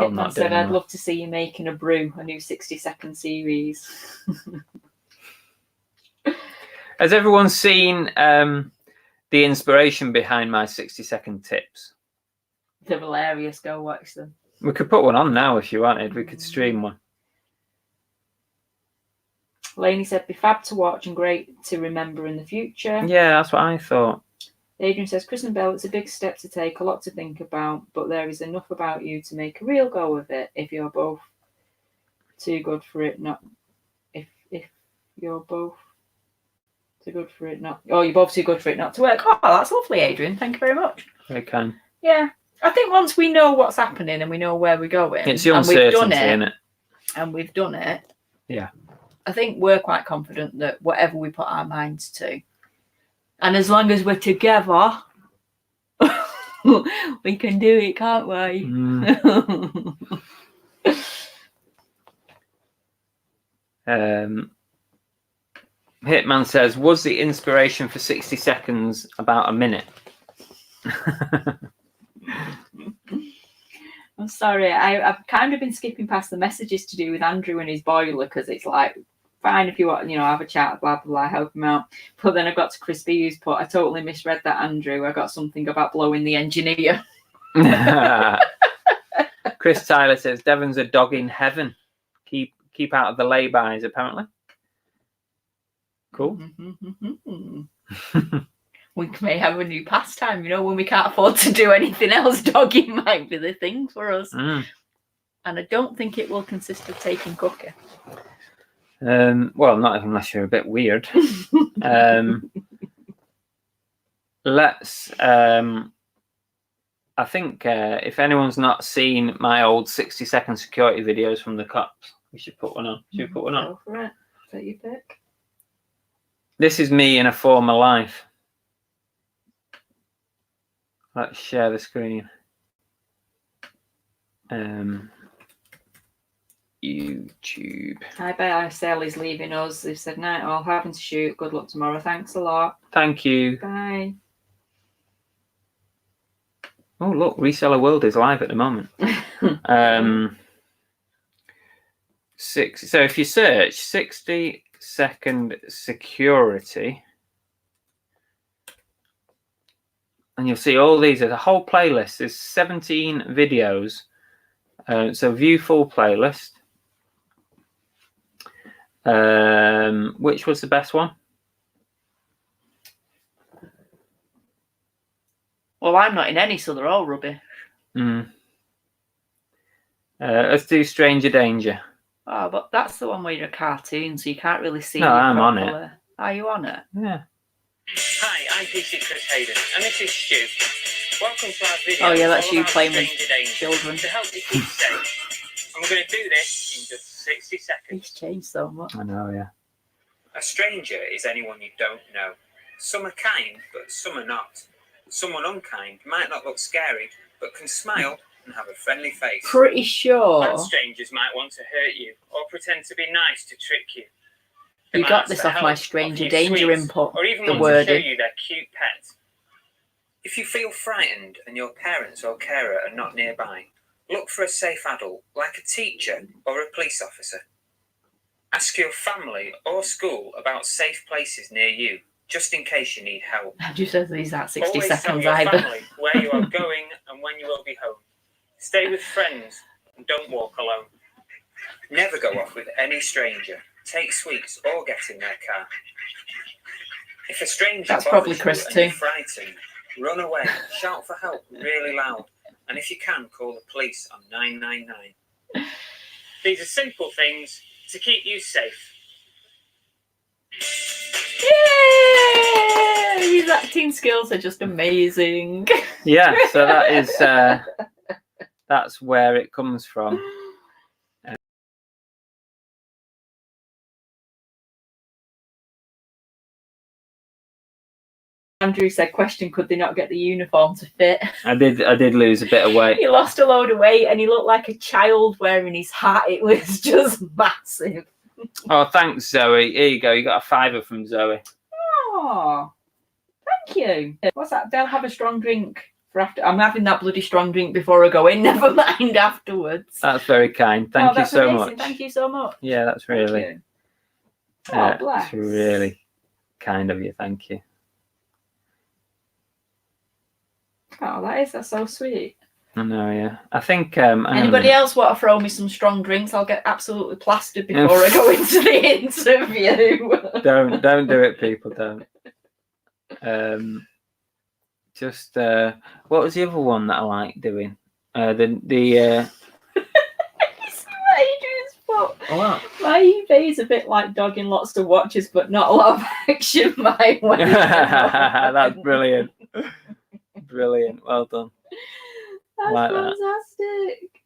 not do it. I'd love to see you making a brew, a new 60-second series. Has everyone seen the inspiration behind my 60-second tips? They're hilarious. Go watch them. We could put one on now if you wanted. We could stream one. Lainey said, be fab to watch and great to remember in the future. Yeah, that's what I thought. Adrian says, Chris and Belle, it's a big step to take, a lot to think about, but there is enough about you to make a real go of it if you're both too good for it not... If you're both too good for it not... Oh, you're both too good for it not to work. Oh, that's lovely, Adrian. Thank you very much. Very kind. Yeah. I think once we know what's happening and we know where we're going... It's the uncertainty, isn't it? And we've done it. Yeah. I think we're quite confident that whatever we put our minds to, and as long as we're together, we can do it, can't we? Hitman says, was the inspiration for 60 seconds about a minute? I'm sorry, I've kind of been skipping past the messages to do with Andrew and his boiler, because it's like, fine if you want, have a chat, blah, blah, blah, help him out. But then I got to Chris B, who's put, I totally misread that, Andrew. I got something about blowing the engineer. Chris Tyler says, Devon's a dog in heaven. Keep out of the lay-bys, apparently. Cool. We may have a new pastime, when we can't afford to do anything else, dogging might be the thing for us. And I don't think it will consist of taking Cookie. Well, not unless you're a bit weird. Let's... I think if anyone's not seen my old 60-second security videos from the cops, we should put one on. Should we put one on? Go for it. Is that your pick? This is me in a former life. Let's share the screen. YouTube. I bet our Sally's leaving us. They've said, night all, having to shoot. Good luck tomorrow. Thanks a lot. Thank you. Bye. Oh, look, Reseller World is live at the moment. So if you search 60-second security, and you'll see all these. There's a whole playlist. There's 17 videos. So view full playlist. Which was the best one? Well, I'm not in any, so they're all rubbish. Let's do Stranger Danger. Oh, but that's the one where you're a cartoon, so you can't really see. No, I'm on it. Are you on it? Yeah. Hi, I'm PC Chris Hayden, and this is Stu. Welcome to our video. Oh yeah, that's all you about playing with Stranger Danger children. to help you keep safe. And we're going to do this in just 60 seconds. It's changed so much. I know, yeah. A stranger is anyone you don't know. Some are kind, but some are not. Someone unkind might not look scary, but can smile and have a friendly face. Pretty sure. Bad strangers might want to hurt you or pretend to be nice to trick you. They You might got ask this for off my help, Stranger offer you Danger sweets, input. or even The want to show wording. you their cute pet. If you feel frightened and your parents or carer are not nearby, look for a safe adult, like a teacher or a police officer. Ask your family or school about safe places near you, just in case you need help. Andrew says these aren't 60 Always tell seconds your either. family where you are going and when you will be home. Stay with friends and don't walk alone. Never go off with any stranger. Take sweets or get in their car. If a stranger That's probably bothers Chris you and too. you're frightened, run away, shout for help really loud, and if you can, call the police on 999. These are simple things to keep you safe. Yay! His acting skills are just amazing. Yeah, so that is that's where it comes from. Andrew said, question, could they not get the uniform to fit? I did lose a bit of weight. He lost a load of weight and he looked like a child wearing his hat. It was just massive. Oh, thanks, Zoe. Here you go. You got a £5 from Zoe. Oh, thank you. What's that? They'll have a strong drink for after. I'm having that bloody strong drink before I go in. Never mind afterwards. That's very kind. Thank you that's so amazing. much. Thank you so much. Yeah, that's really, Thank you. Oh, bless. that's really kind of you. Thank you. Oh, that's so sweet. I know, yeah. I think Anybody else want to throw me some strong drinks? I'll get absolutely plastered before I go into the interview. don't do it, people. Don't. Just what was the other one that I like doing? The Adrian's foot. what? My eBay is a bit like dogging lots of watches, but not a lot of action my way. That's brilliant. Brilliant. Well done. That's like that. fantastic.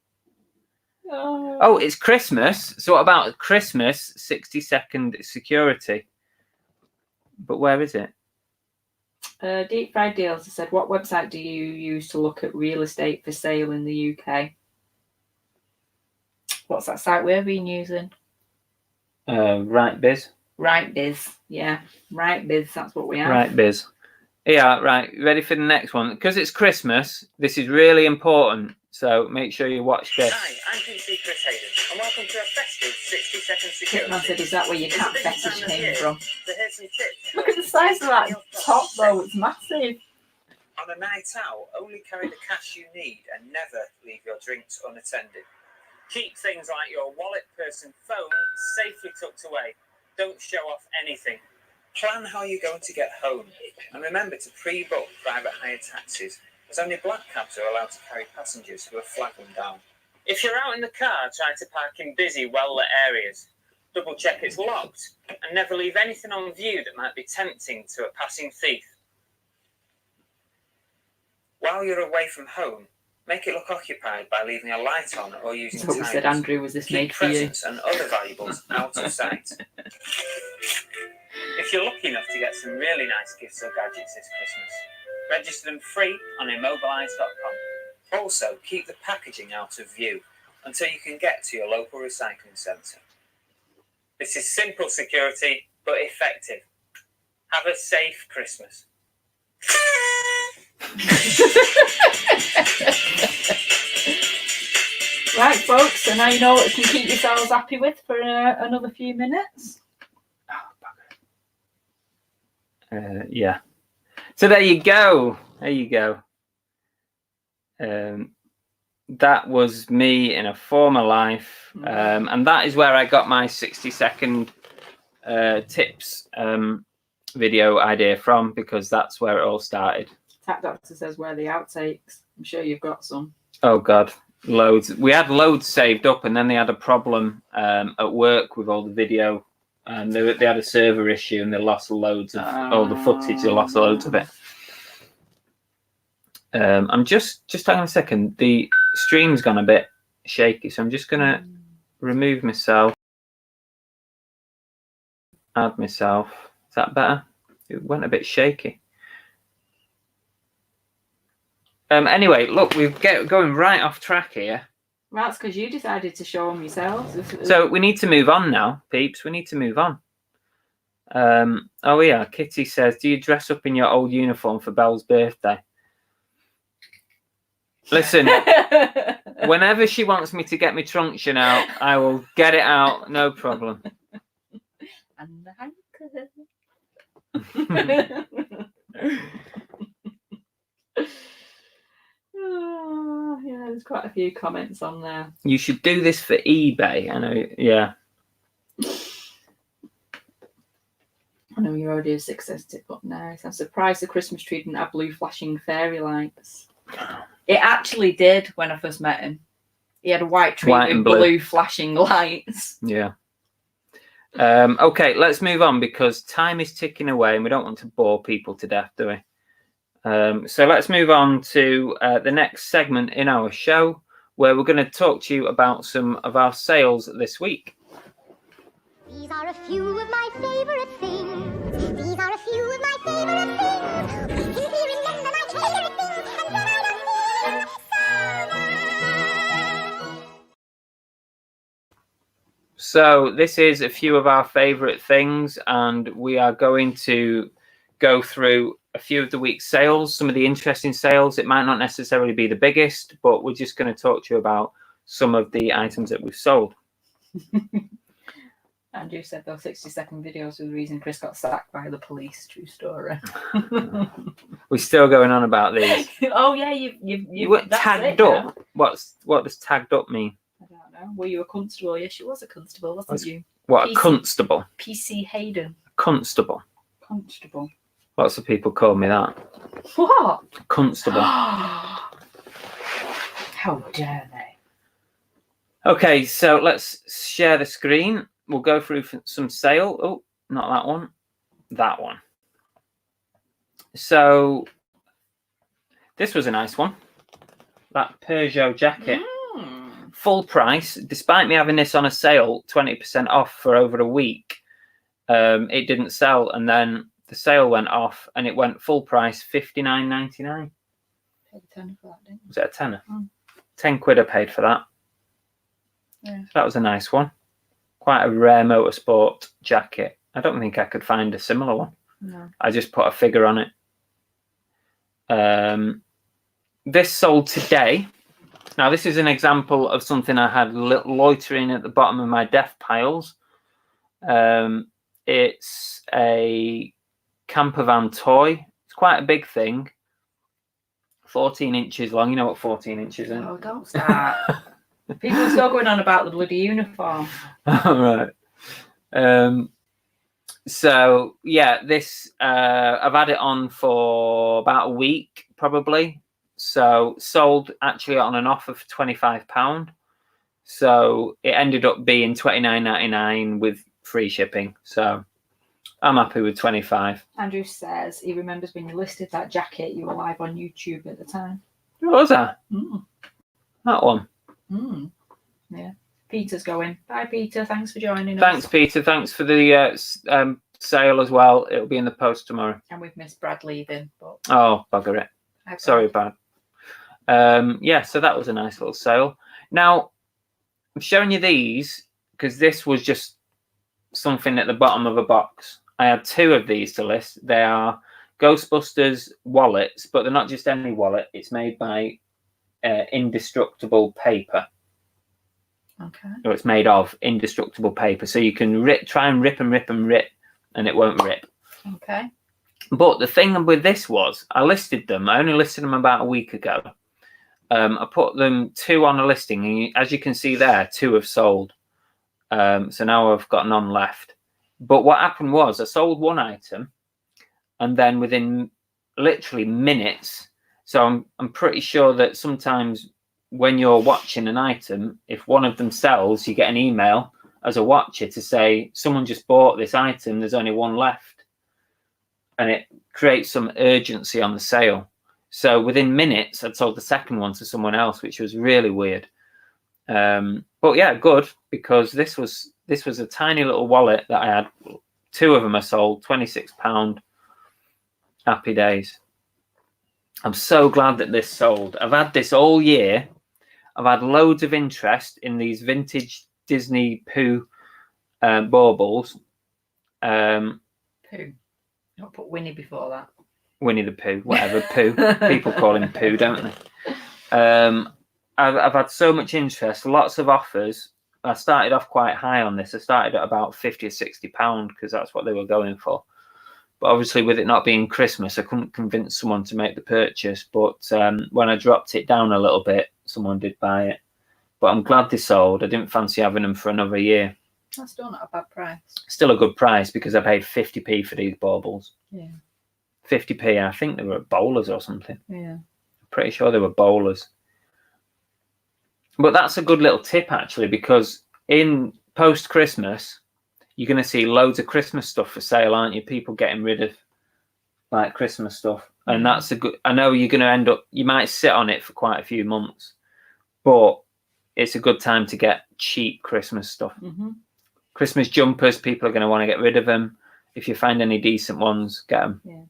Oh, it's Christmas. So what about Christmas 60-second security? But where is it? Deep Fried Deals has said, what website do you use to look at real estate for sale in the UK? What's that site we've been using? RightBiz. RightBiz. Yeah, RightBiz. That's what we have. RightBiz. Yeah, right. Ready for the next one? Because it's Christmas, this is really important. So make sure you watch this. Hi, I'm PC Chris Hayden, and welcome to a festive 60-second security. Hitman said, is that where your cat fetish came from? So here's some tips. Look at the size of that top, though. It's massive. On a night out, only carry the cash you need and never leave your drinks unattended. Keep things like your wallet, purse, and phone safely tucked away. Don't show off anything. Plan how you're going to get home, and remember to pre-book private hire taxis, as only black cabs are allowed to carry passengers who have flagged them down. If you're out in the car, try to park in busy, well-lit areas. Double check it's locked, and never leave anything on view that might be tempting to a passing thief. While you're away from home, make it look occupied by leaving a light on or using That's what we said, timers. Andrew, was this Keep made for you? presents and other valuables out of sight. If you're lucky enough to get some really nice gifts or gadgets this Christmas, register them free on immobilize.com. Also, keep the packaging out of view. until you can get to your local recycling centre. This is simple security, but effective. Have a safe Christmas. Right, folks, so now you know what you can keep yourselves happy with for another few minutes. Yeah. So there you go. There you go. That was me in a former life. And that is where I got my 60-second tips video idea from, because that's where it all started. Tap Doctor says, where are the outtakes? I'm sure you've got some. Oh, God. Loads. We had loads saved up, and then they had a problem at work with all the video. And they had a server issue, and they lost loads of all the footage. They lost loads of it. I'm just hang on a second. The stream's gone a bit shaky, so I'm just gonna remove myself, add myself. Is that better? It went a bit shaky. Anyway, look, we're going right off track here. Well, that's because you decided to show them yourselves. So we need to move on now, peeps. We need to move on. Oh yeah, Kitty says, do you dress up in your old uniform for Belle's birthday? Listen, whenever she wants me to get my truncheon out, I will get it out, no problem. And the handkerchief. Oh, yeah, there's quite a few comments on there. You should do this for eBay. I know, yeah. I know you already have success tip up now. I'm surprised the Christmas tree didn't have blue flashing fairy lights. It actually did when I first met him. He had a white tree with blue flashing lights. Yeah. Okay, let's move on because time is ticking away and we don't want to bore people to death, do we? So let's move on to the next segment in our show, where we're going to talk to you about some of our sales this week. These are a few of my favourite things. These are a few of my favourite things. Easily remember my favourite things, and then I don't feel so nice. So this is a few of our favourite things, and we are going to go through a few of the week's sales, some of the interesting sales. It might not necessarily be the biggest, but we're just going to talk to you about some of the items that we've sold. Andrew said those 60-second videos were the reason Chris got sacked by the police. True story. We're still going on about these. Oh yeah, you were tagged up. What does tagged up mean? I don't know. Were you a constable? Yes, you was a constable, wasn't you? What, a constable? PC Hayden. Constable. Constable. Lots of people call me that. What? Constable. How dare they? Okay, so let's share the screen. We'll go through some sale. Oh, not that one. That one. So this was a nice one. That Peugeot jacket. Full price. Despite me having this on a sale, 20% off for over a week, it didn't sell. And then the sale went off and it went full price, $59.99. Paid a tenner for that, didn't you? Was it a tenner? 10 quid I paid for that. Yeah. So that was a nice one. Quite a rare motorsport jacket. I don't think I could find a similar one. No. I just put a figure on it. This sold today. Now, this is an example of something I had loitering at the bottom of my death piles. It's a camper van toy. It's quite a big thing. 14 inches long. You know what 14 inches is? Oh, don't start. People are still going on about the bloody uniform. All right. So yeah, this I've had it on for about a week probably. So sold actually on an offer for £25. So it ended up being $29.99 with free shipping. So I'm happy with 25. Andrew says he remembers when you listed that jacket, you were live on YouTube at the time. What was that? That one. Yeah. Peter's going. Bye, Peter. Thanks for joining us. Thanks, Peter. Thanks for the sale as well. It'll be in the post tomorrow. And we've missed Brad leaving. But oh, bugger it. Sorry, Brad. Yeah, so that was a nice little sale. Now, I'm showing you these because this was just something at the bottom of a box. I had 2 of these to list. They are Ghostbusters wallets, but they're not just any wallet. It's made by indestructible paper. Okay. Or it's made of indestructible paper. So you can try and rip and rip and rip, and it won't rip. Okay. But the thing with this was, I listed them. I only listed them about a week ago. I put them 2 on a listing, and as you can see there, 2 have sold. So now I've got none left. But what happened was I sold 1 item, and then within literally minutes, so I'm pretty sure that sometimes when you're watching an item, if one of them sells, you get an email as a watcher to say, someone just bought this item, there's only 1 left. And it creates some urgency on the sale. So within minutes, I'd sold the second one to someone else, which was really weird. But yeah, good, because this was a tiny little wallet that I had. 2 of them I sold, £26. Happy days. I'm so glad that this sold. I've had this all year. I've had loads of interest in these vintage Disney Pooh baubles. Pooh. Don't put Winnie before that. Winnie the Pooh, whatever, Pooh. People call him Pooh, don't they? I've had so much interest, lots of offers. I started off quite high on this. I started at about £50 or £60 because that's what they were going for. But obviously, with it not being Christmas, I couldn't convince someone to make the purchase. But when I dropped it down a little bit, someone did buy it. But I'm glad they sold. I didn't fancy having them for another year. That's still not a bad price. Still a good price because I paid 50p for these baubles. Yeah. 50p. I think they were bowlers or something. Yeah. Pretty sure they were bowlers. But that's a good little tip, actually, because in post-Christmas, you're going to see loads of Christmas stuff for sale, aren't you? People getting rid of like Christmas stuff. And that's a good, I know you're going to end up, you might sit on it for quite a few months, but it's a good time to get cheap Christmas stuff. Mm-hmm. Christmas jumpers, people are going to want to get rid of them. If you find any decent ones, get them. Yeah.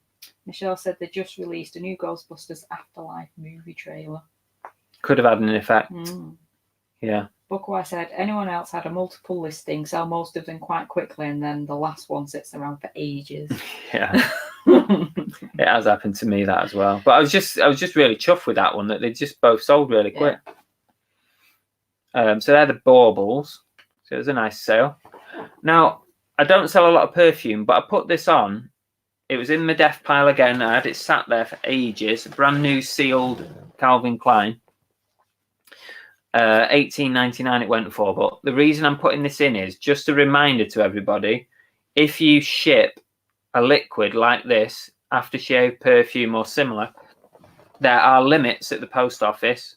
Michelle said they just released a new Ghostbusters Afterlife movie trailer. Could have had an effect. Yeah. Bookwire said anyone else had a multiple listing, sell most of them quite quickly, and then the last one sits around for ages. Yeah. It has happened to me, that as well. But I was just really chuffed with that one, that they just both sold really quick. So they're the baubles. So it was a nice sale. Now, I don't sell a lot of perfume, but I put this on. It was in my death pile again. I had it sat there for ages. A brand new sealed Calvin Klein. $18.99 it went for. But the reason I'm putting this in is just a reminder to everybody: if you ship a liquid like this, aftershave, perfume, or similar, there are limits at the post office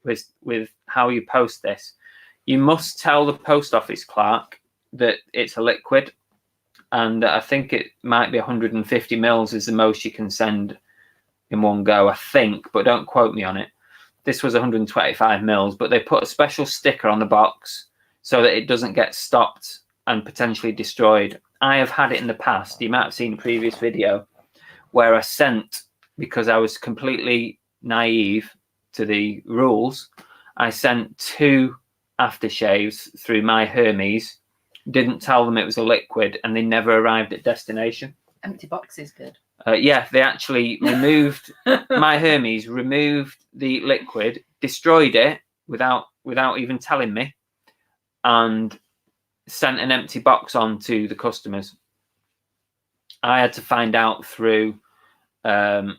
with how you post this. You must tell the post office clerk that it's a liquid, and I think it might be 150 mils is the most you can send in one go, I think, but don't quote me on it. This was 125 mils, but they put a special sticker on the box so that it doesn't get stopped and potentially destroyed. I have had it in the past. You might have seen a previous video where I sent, because I was completely naive to the rules, I sent 2 aftershaves through my Hermes, didn't tell them it was a liquid, and they never arrived at destination. Empty box is good. Yeah, they actually removed my Hermes, removed the liquid, destroyed it without even telling me, and sent an empty box on to the customers. I had to find out through a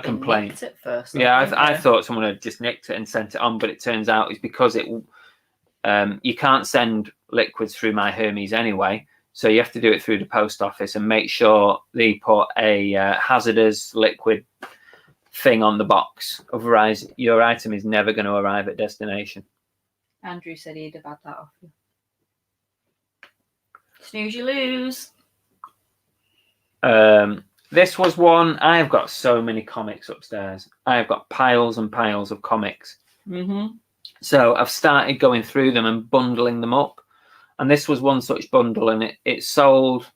complaint. Nicked at first, yeah, I thought someone had just nicked it and sent it on, but it turns out it's because it you can't send liquids through my Hermes anyway. So you have to do it through the post office and make sure they put a hazardous liquid thing on the box. Otherwise, your item is never going to arrive at destination. Andrew said he'd have had that off you. Snooze, you lose. This was one. I have got so many comics upstairs. I have got piles and piles of comics. So I've started going through them and bundling them up. And this was one such bundle, and it sold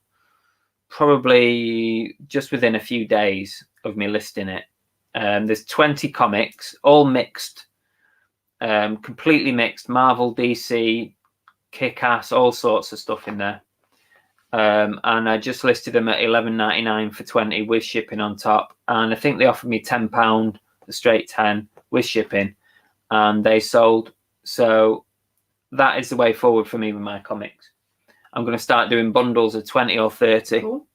probably just within a few days of me listing it. There's 20 comics, all mixed. completely mixed. Marvel, DC, Kick-Ass, all sorts of stuff in there. And I just listed them at $11.99 for 20 with shipping on top. And I think they offered me £10, the straight 10 with shipping, and they sold. So that is the way forward for me with my comics. I'm going to start doing bundles of 20 or 30. Cool.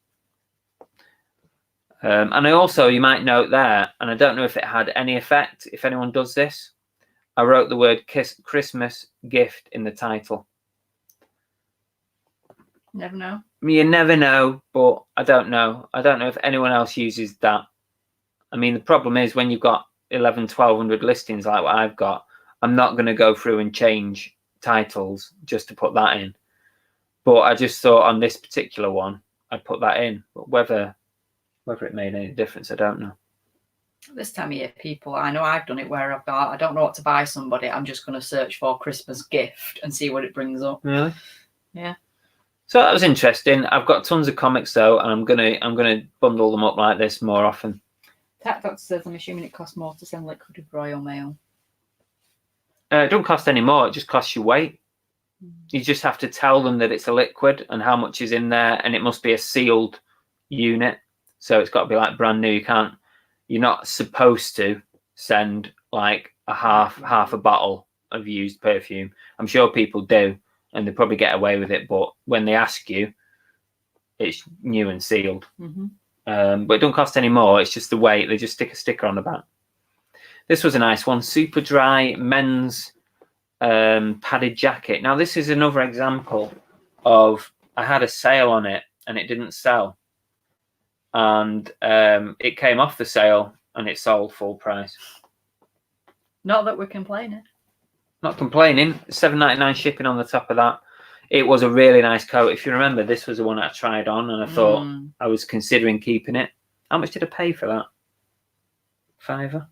And I also, you might note there, and I don't know if it had any effect, if anyone does this, I wrote the word Christmas gift in the title. Never know. You never know, but I don't know. I don't know if anyone else uses that. I mean, the problem is when you've got 1,200 listings like what I've got, I'm not going to go through and change titles just to put that in. But I just thought on this particular one, I'd put that in. But whether it made any difference, I don't know. This time of year, people, I know I've done it where I don't know what to buy somebody. I'm just going to search for Christmas gift and see what it brings up. Really? Yeah. So that was interesting. I've got tons of comics though, and I'm gonna bundle them up like this more often. Tap Doctor says, I'm assuming it costs more to send liquid with Royal Mail. It don't cost any more. It just costs you weight. You just have to tell them that it's a liquid and how much is in there, and it must be a sealed unit. So it's got to be like brand new. You're not supposed to send like a half a bottle of used perfume. I'm sure people do, and they probably get away with it. But when they ask you, it's new and sealed. Mm-hmm. But it don't cost any more. It's just the weight. They just stick a sticker on the back. This was a nice one. Super dry men's padded jacket. Now this is another example of I had a sale on it and it didn't sell. And it came off the sale and it sold full price. Not that we're complaining. Not complaining. $7.99 shipping on the top of that. It was a really nice coat. If you remember, this was the one I tried on and I thought I was considering keeping it. How much did I pay for that? £5?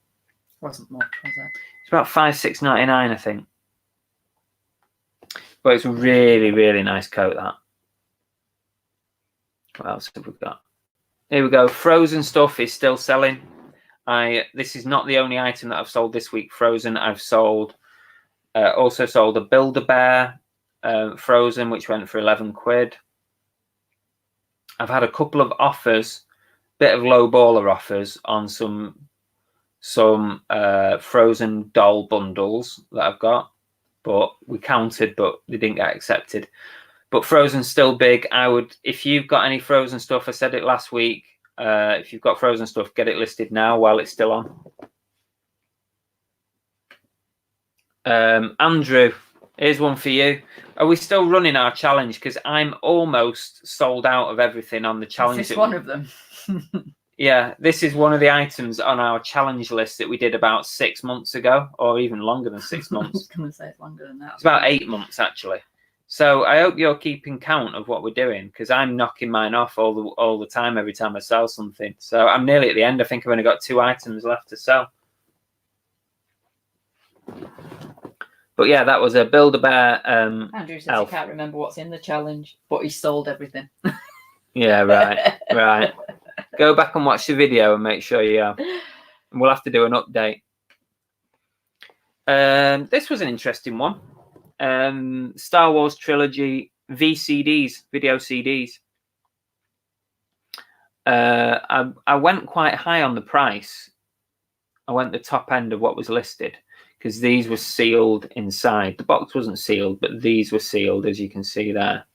Wasn't much, was it? It's about $6.99, I think. But it's a really, really nice coat, that. What else have we got? Here we go. Frozen stuff is still selling. This is not the only item that I've sold this week. Frozen. I've sold. Also sold a Build-A-Bear Frozen, which went for £11. I've had a couple of offers, bit of low baller offers on some Frozen doll bundles that I've got, but we counted, but they didn't get accepted. But Frozen's still big. If you've got any Frozen stuff, I said it last week. If you've got Frozen stuff, get it listed now while it's still on. Andrew, here's one for you. Are we still running our challenge? Because I'm almost sold out of everything on the challenge. Is this one of them? Yeah, this is one of the items on our challenge list that we did about 6 months ago, or even longer than 6 months. I was going to say it's longer than that. It's about 8 months, actually. So I hope you're keeping count of what we're doing, because I'm knocking mine off all the time every time I sell something. So I'm nearly at the end. I think I've only got 2 items left to sell. But yeah, that was a Build-A-Bear Andrew says elf. he can't remember what's in the challenge, but he sold everything. Yeah, right, right. Go back and watch the video and make sure you have. And we'll have to do an update. This was an interesting one. Star Wars Trilogy VCDs, video CDs. I went quite high on the price. I went the top end of what was listed because these were sealed inside. The box wasn't sealed, but these were sealed, as you can see there.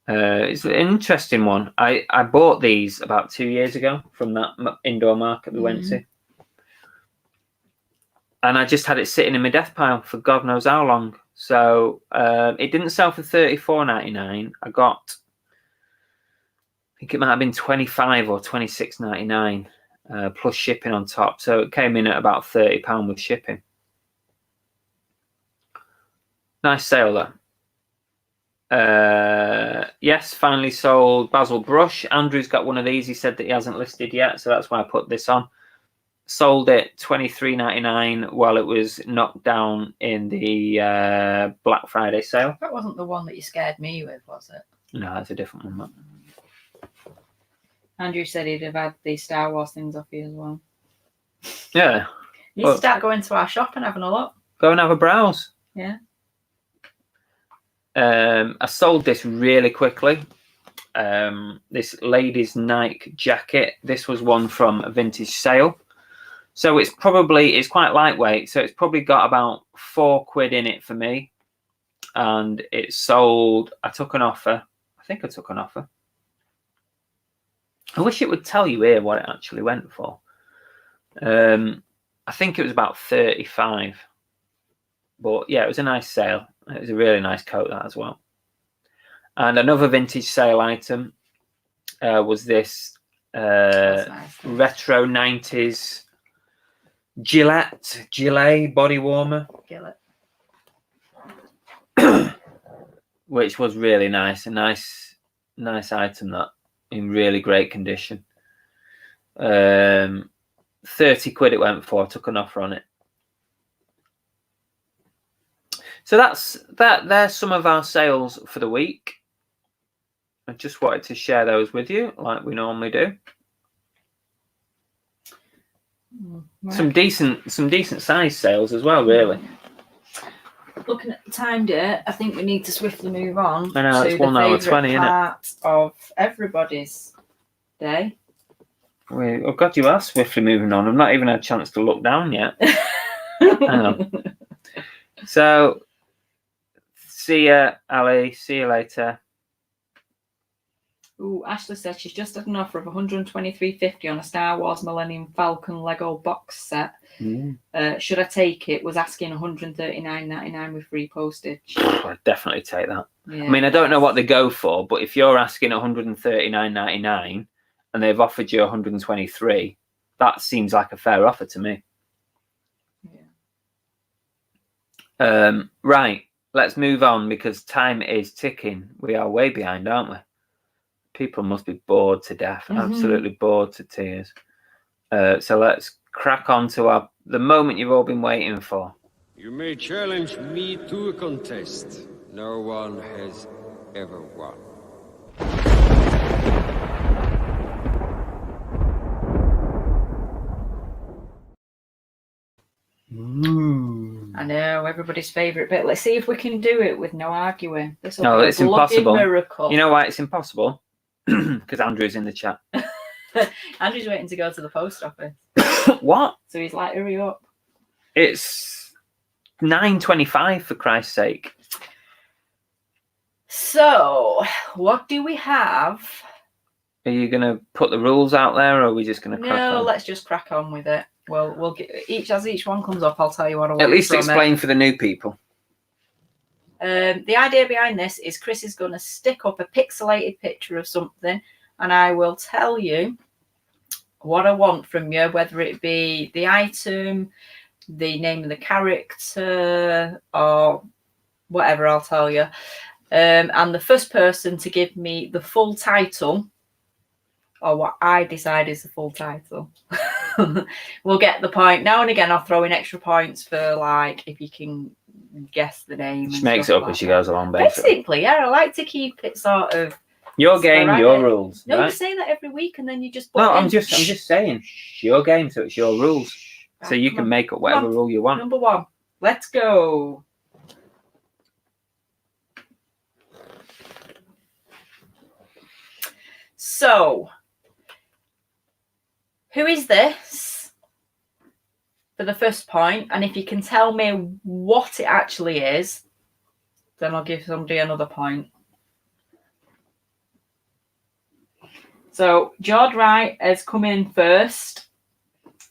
It's an interesting one. I bought these about 2 years ago from that indoor market we went to. And I just had it sitting in my death pile for God knows how long. So it didn't sell for $34.99. I got, I think it might have been $25 or $26.99 plus shipping on top. So it came in at about £30 with shipping. Nice sale though. Yes, finally sold Basil Brush. Andrew's got one of these. He said that he hasn't listed yet, so that's why I put this on. Sold it $23.99 while it was knocked down in the Black Friday sale. That wasn't the one that you scared me with, was it? No, that's a different one. Andrew said he'd have had the Star Wars things off you as well. Yeah. You need to start going to our shop and having a look. Go and have a browse. Yeah. I sold this really quickly. This ladies' Nike jacket. This was one from a vintage sale. So it's quite lightweight. So it's probably got about £4 in it for me. And it sold, I took an offer. I think I took an offer. I wish it would tell you here what it actually went for. I think it was about 35. But yeah, it was a nice sale. It was a really nice coat, that as well. And another vintage sale item was this retro 90s Gillette body warmer. Gillette. Which was really nice. A nice item, that, in really great condition. 30 quid it went for. I took an offer on it. So there's some of our sales for the week. I just wanted to share those with you, like we normally do. Right. Some decent size sales as well, really. Looking at the time, dear, I think we need to swiftly move on. I know, it's 1 hour 20, isn't it? Part of everybody's day. Oh God, you are swiftly moving on. I've not even had a chance to look down yet. Hang on. So, see ya, Ali. See you later. Ooh, Ashley said she's just had an offer of $123.50 on a Star Wars Millennium Falcon Lego box set. Should I take it? Was asking $139.99 with free postage. I'd definitely take that. Yeah. I mean, I don't know what they go for, but if you're asking $139.99 and they've offered you $123, that seems like a fair offer to me. Yeah. Right, let's move on because time is ticking. We are way behind, aren't we? People must be bored to death, absolutely bored to tears. So let's crack on to the moment you've all been waiting for. You may challenge me to a contest. No one has ever won. I know, everybody's favourite bit. Let's see if we can do it with no arguing. No, it's impossible. Miracle. You know why it's impossible? Because Andrew's in the chat. Andrew's waiting to go to the post office. What? So he's like, hurry up. It's 9:25 for Christ's sake. So, what do we have? Are you going to put the rules out there, or are we just going to crack on? No, let's just crack on with it. Well, we'll get as each one comes up, I'll tell you what I want. At least from explain for the new people. The idea behind this is Chris is going to stick up a pixelated picture of something, and I will tell you what I want from you, whether it be the item, the name of the character, or whatever. I'll tell you. And the first person to give me the full title, or what I decide is the full title, we'll get the point. Now and again, I'll throw in extra points for, like, if you can guess the name. She makes it up as she goes along, basically. Basically, yeah, I like to keep it sort of your game, your rules. No, right? you say that every week, and then you just. No, I'm just saying, your game, so it's your rules, right, so you can make up whatever rule you want. Number one, let's go. So, who is this? For the first point, and if you can tell me what it actually is, then I'll give somebody another point. So, Jord Wright has come in first,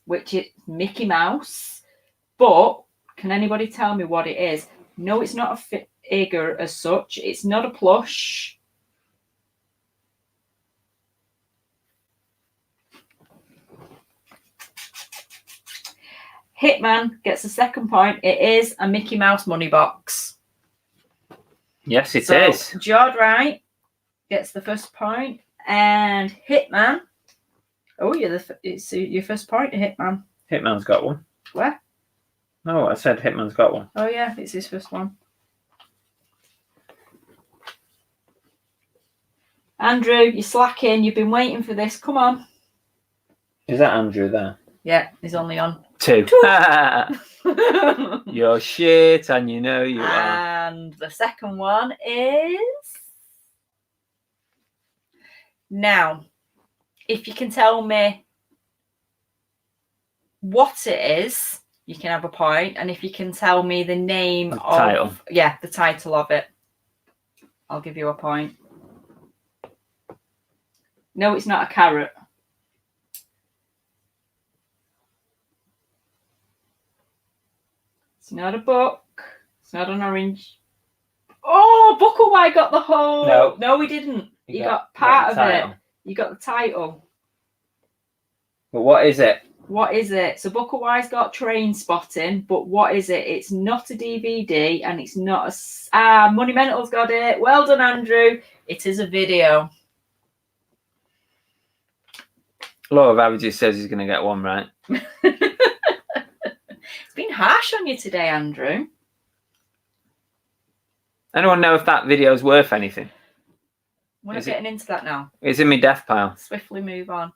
which is Mickey Mouse. But can anybody tell me what it is? No, it's not a figure as such. It's not a plush. Hitman gets the second point. It is a Mickey Mouse money box. Yes, it is. Jord Wright gets the first point, and Hitman. Oh, it's your first point, Hitman. Hitman's got one. Where? No, I said Hitman's got one. Oh yeah, it's his first one. Andrew, you're slacking. You've been waiting for this. Come on. Is that Andrew there? Yeah, he's only on 2. 2. You're shit, and you know you are. And the second one is... Now, if you can tell me what it is, you can have a point. And if you can tell me the name The of... title. Yeah, the title of it, I'll give you a point. No, it's not a carrot. It's not a book. It's not an orange. Oh, Bucklewhite got the whole... No, he didn't. He got part of it. You got the title. But what is it? What is it? So Bucklewhite's got Train Spotting, but what is it? It's not a DVD and it's not a... Monumental's got it. Well done, Andrew. It is a video. Law of Averages says he's going to get one right. It's been harsh on you today, Andrew. Anyone know if that video is worth anything? We're not getting into that now. It's in my death pile. Swiftly move on.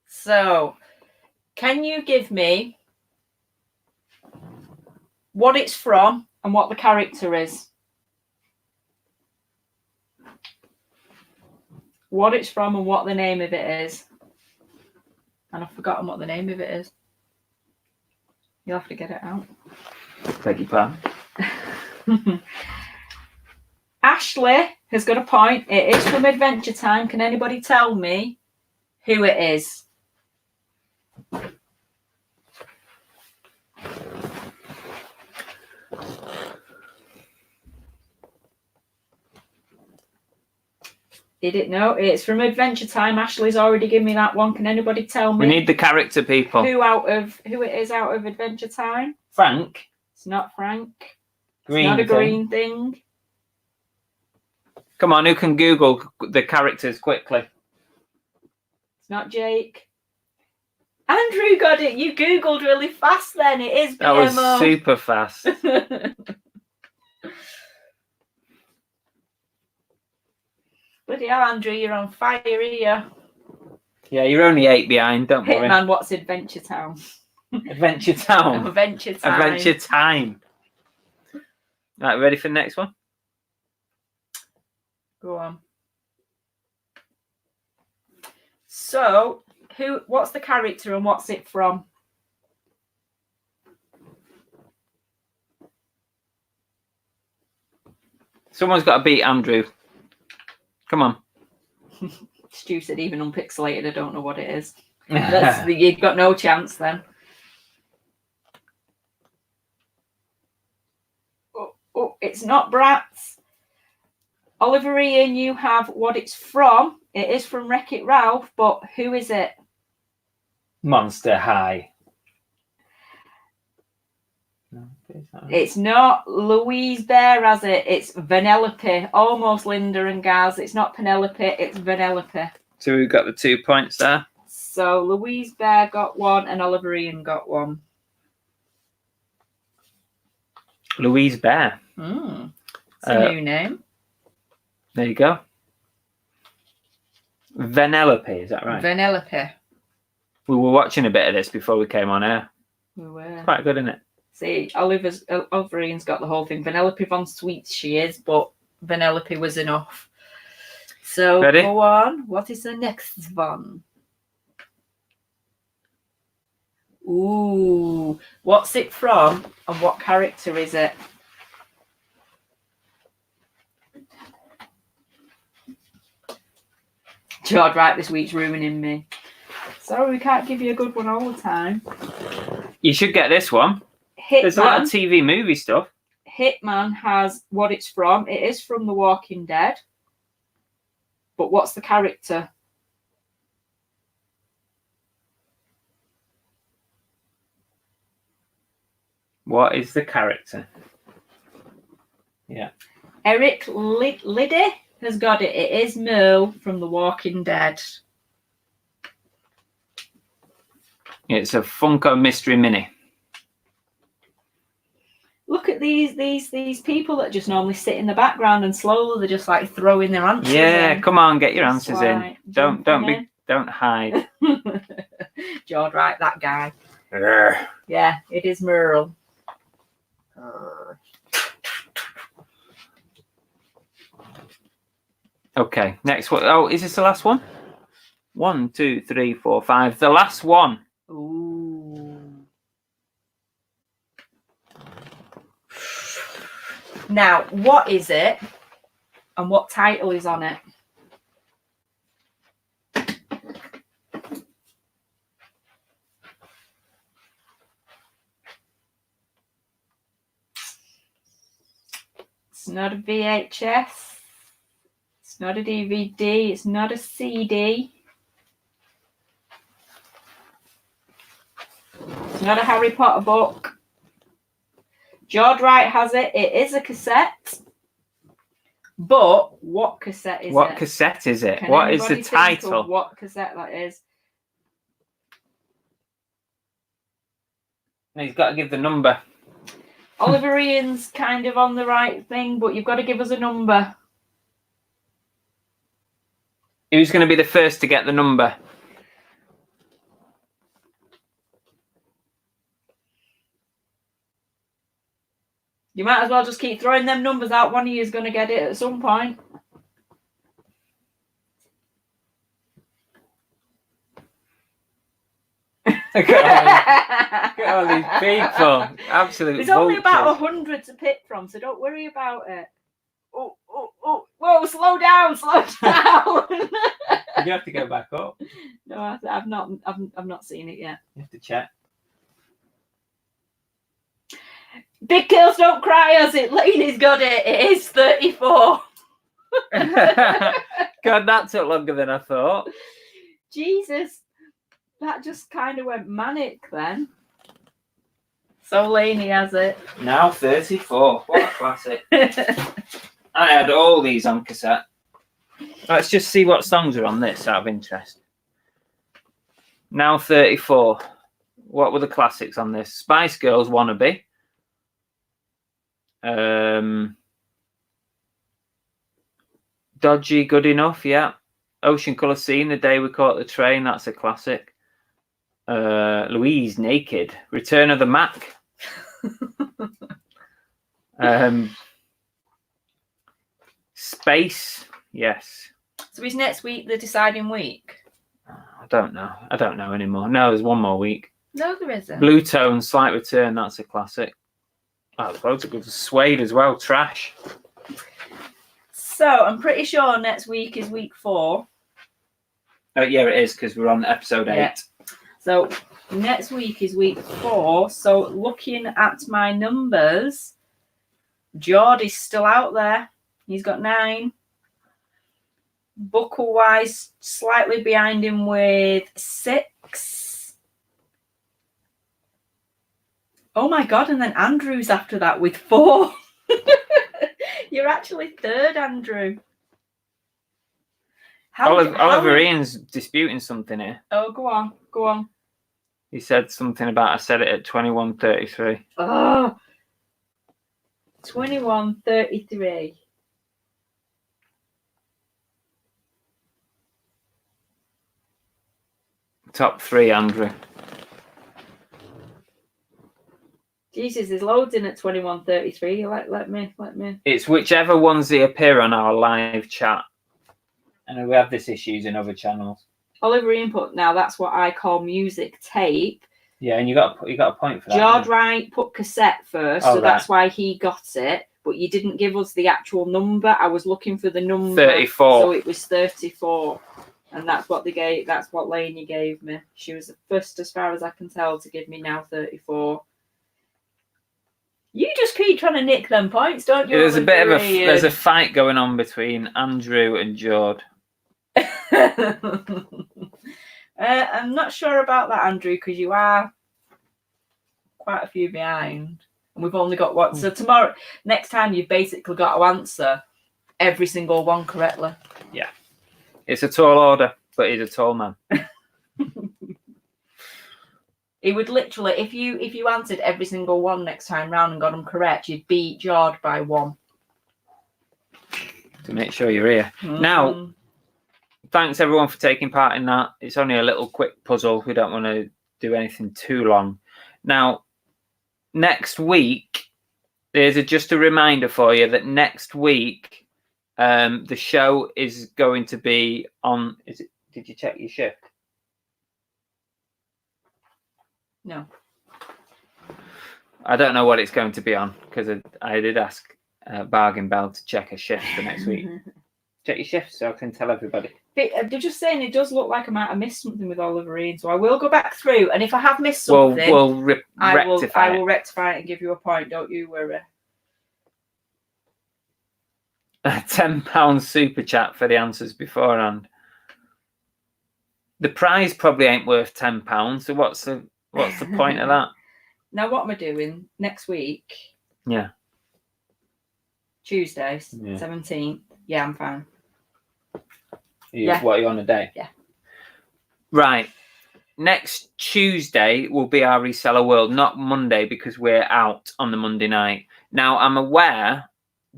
So, can you give me what it's from and what the character is? What it's from and what the name of it is. And I've forgotten what the name of it is. You'll have to get it out. Beg your pardon. Ashley has got a point. It is from Adventure Time. Can anybody tell me who it is? Did it? No, it's from Adventure Time. Ashley's already given me that one. Can anybody tell me? We need the character, people. Who it is out of Adventure Time? Frank. It's not Frank. Green it's not a thing. green thing. Come on, who can Google the characters quickly? It's not Jake. Andrew got it. You Googled really fast then. It is BMO. That was super fast. Bloody hell, Andrew, you're on fire here. Yeah, you're only 8 behind, don't worry. Hitman, what's Adventure Town? Adventure Town. Adventure Time. Adventure Time. Right, ready for the next one? Go on. So, what's the character and what's it from? Someone's got to beat Andrew. Come on. Stu said even on Pixelated, I don't know what it is. You've got no chance then. Oh, it's not Bratz. Oliver Ian, you have what it's from. It is from Wreck-It Ralph, but who is it? Monster High. It's not Louise Bear, has it? It's Vanellope. Almost Linda and Gaz. It's not Penelope, it's Vanellope. So we've got the 2 points there. So Louise Bear got one and Oliver Ian got one. Louise Bear. It's a new name. There you go. Vanellope, is that right? Vanellope. We were watching a bit of this before we came on air. We were. It's quite good, isn't it? See, Oliver Ian's got the whole thing. Vanellope Von Sweets she is, but Vanellope was enough. So Ready? Go on. What is the next one? Ooh. What's it from and what character is it? George, right, this week's ruining me. Sorry, we can't give you a good one all the time. You should get this one. Hitman. There's a lot of TV movie stuff. Hitman has what it's from. It is from The Walking Dead. But what's the character? What is the character? Yeah. Eric Liddy has got it. It is Merle from The Walking Dead. It's a Funko Mystery Mini. Look at these people that just normally sit in the background and slowly they're just like throwing their answers Yeah, in. come on, get your Just answers in. like Don't jumping hide. in. George, right, that guy. Urgh. Yeah, it is Merle. Okay, next one. Oh, is this the last one? 1, 2, 3, 4, 5. The last one. Ooh. Now, what is it and what title is on it? It's not a VHS. It's not a DVD. It's not a CD. It's not a Harry Potter book. George Wright has it. It is a cassette. But what cassette is it? What cassette is it? Can What is the anybody think of title? what cassette that is? He's got to give the number. Oliver Ian's kind of on the right thing, but you've got to give us a number. Who's going to be the first to get the number? You might as well just keep throwing them numbers out. One of you is going to get it at some point. Look at all these people. Absolute There's only about vultures. 100 to pick from, so don't worry about it. Oh, oh, oh. Whoa, slow down, slow down. You have to go back up. No, I've not seen it yet. You have to check. Big girls don't cry, has it? Lainey's got it. It is 34. God, that took longer than I thought. Jesus, that just kind of went manic then. So Lainey has it. Now 34. What a classic. I had all these on cassette. Let's just see what songs are on this out of interest. Now 34. What were the classics on this? Spice Girls Wannabe. Dodgy Good Enough, yeah. Ocean Colour Scene, The Day We Caught the Train, that's a classic. Louise Naked. Return of the Mac. Space, yes. So is next week the deciding week? I don't know anymore. No, there's one more week. No, there isn't. Blue Tone, Slight Return, that's a classic. Oh, there's loads of good. Suede as well, Trash. So I'm pretty sure next week is week 4. Oh, yeah, it is, because we're on episode 8. Yeah. So next week is week 4. So looking at my numbers, Geordie's still out there. He's got 9. Buckle-wise, slightly behind him with 6. Oh my God, and then Andrew's after that with 4. You're actually 3rd, Andrew. Oliver Ian's disputing something here. Oh, go on. He said something about I said it at 21:33. Oh, 21:33. Top 3, Andrew. Jesus, there's loads in at 21:33. Let me. It's whichever ones they appear on our live chat. And we have this issues in other channels. Oliver Ian put, now that's what I call music tape. Yeah, and you got a point for that. George Wright put cassette first, Oh, so that's why he got it. But you didn't give us the actual number. I was looking for the number. 34. So it was 34. And that's what they gave. That's what Lainey gave me. She was the first, as far as I can tell, to give me now 34. You just keep trying to nick them points, don't you? There's a bit of there's a fight going on between Andrew and Jord. I'm not sure about that, Andrew, because you are quite a few behind. And we've only got one. So next time, you've basically got to answer every single one correctly. Yeah. It's a tall order, but he's a tall man. He would literally, if you answered every single one next time round and got them correct, you'd beat George by 1. To make sure you're here. Now, thanks everyone for taking part in that. It's only a little quick puzzle. We don't want to do anything too long. Now, next week, there's just a reminder for you that next week, the show is going to be on. Did you check your shift? No. I don't know what it's going to be on because I did ask Bargain Bell to check a shift for next week. Check your shift so I can tell everybody. They're just saying it does look like I might have missed something with Oliver Ian, so I will go back through, and if I have missed something, I will rectify it and give you a point. Don't you worry. £10 super chat for the answers beforehand. The prize probably ain't worth £10. So what's the point of that? Now, what am I doing next week? Yeah. Tuesday, 17th. Yeah, I'm fine. What are you on a day? Yeah. Right. Next Tuesday will be our Reseller World, not Monday because we're out on the Monday night. Now, I'm aware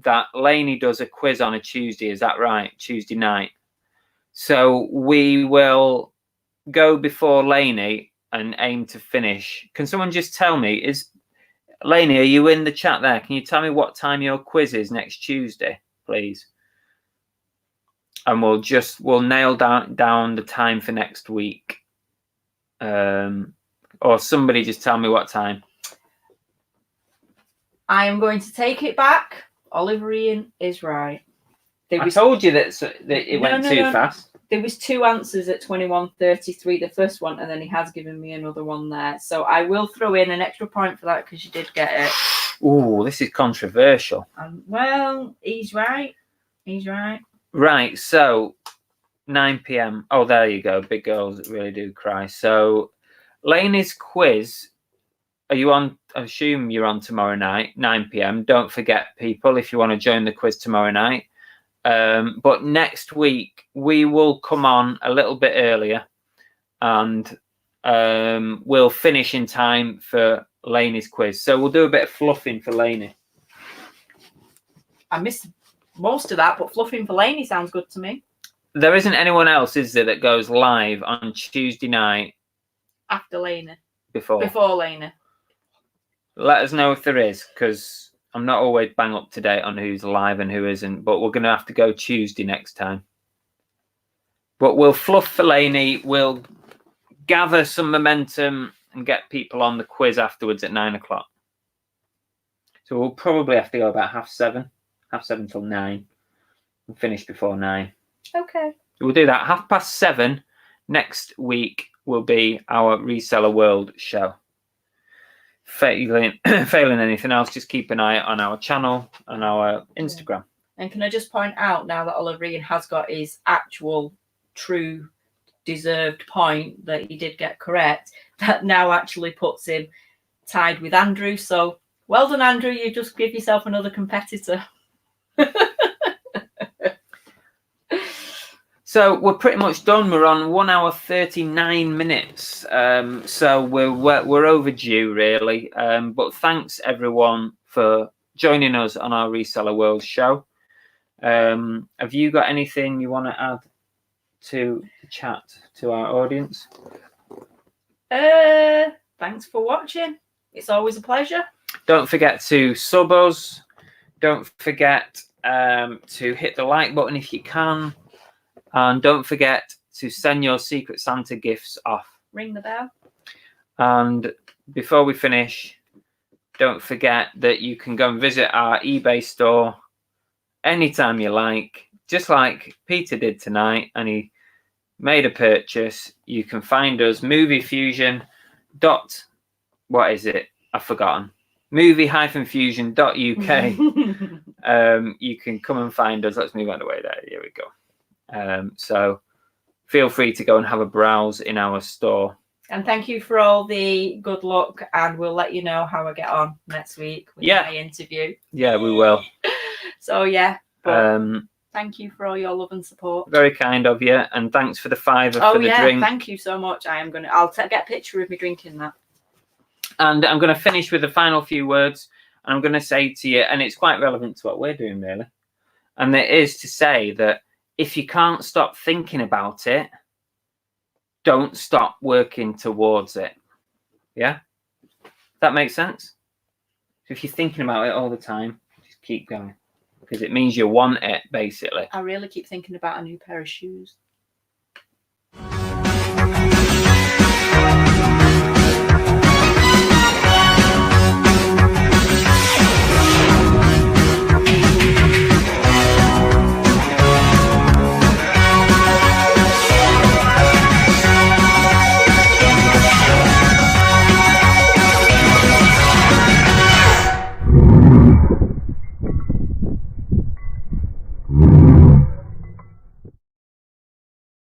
that Lainey does a quiz on a Tuesday. Is that right? Tuesday night. So we will go before Lainey and aim to finish. Can someone just tell me, Lainey, are you in the chat there? Can you tell me what time your quiz is next Tuesday, please? And we'll nail down the time for next week. Or somebody just tell me what time. I am going to take it back. Oliver Ian is right. I told you that it went too fast. There was 2 answers at 21:33, the first one, and then he has given me another one there. So I will throw in an extra point for that because you did get it. Ooh, this is controversial. Well, he's right. He's right. Right, so 9 p.m. Oh, there you go. Big girls really do cry. So Lainey's quiz, are you on? I assume you're on tomorrow night, 9 p.m. Don't forget, people, if you want to join the quiz tomorrow night. But next week, we will come on a little bit earlier and we'll finish in time for Lainey's quiz. So we'll do a bit of fluffing for Lainey. I missed most of that, but fluffing for Lainey sounds good to me. There isn't anyone else, is there, that goes live on Tuesday night? After Lainey. Before Lainey. Let us know if there is, because I'm not always bang up to date on who's live and who isn't, but we're going to have to go Tuesday next time. But we'll fluff for Lainey. We'll gather some momentum and get people on the quiz afterwards at 9 o'clock. So we'll probably have to go about 7:30 till 9, and finish before 9. Okay. We'll do that. 7:30 next week will be our Reseller World show. Failing anything else, just keep an eye on our channel and our Instagram. And can I just point out now that Oliver Ian has got his actual true deserved point that he did get correct, that now actually puts him tied with Andrew. So well done, Andrew. You just give yourself another competitor. So we're pretty much done. We're on 1 hour 39 minutes. So we're overdue, really. But thanks everyone for joining us on our Reseller World show. Have you got anything you want to add to the chat to our audience? Thanks for watching. It's always a pleasure. Don't forget to sub us. Don't forget to hit the like button if you can. And don't forget to send your Secret Santa gifts off. Ring the bell. And before we finish, don't forget that you can go and visit our eBay store anytime you like, just like Peter did tonight, and he made a purchase. You can find us moviefusion.what is it? I've forgotten. movie-fusion.uk. You can come and find us. Let's move on the way there. Here we go. So feel free to go and have a browse in our store. And thank you for all the good luck, and we'll let you know how I get on next week with my interview. Yeah, we will. So yeah, but thank you for all your love and support. Very kind of you, and thanks for the £5 for the drink. Thank you so much. I'll get a picture of me drinking that. And I'm going to finish with the final few words. And I'm going to say to you, and it's quite relevant to what we're doing, really. And it is to say that if you can't stop thinking about it, don't stop working towards it. Yeah? That makes sense? So if you're thinking about it all the time, just keep going. Because it means you want it, basically. I really keep thinking about a new pair of shoes.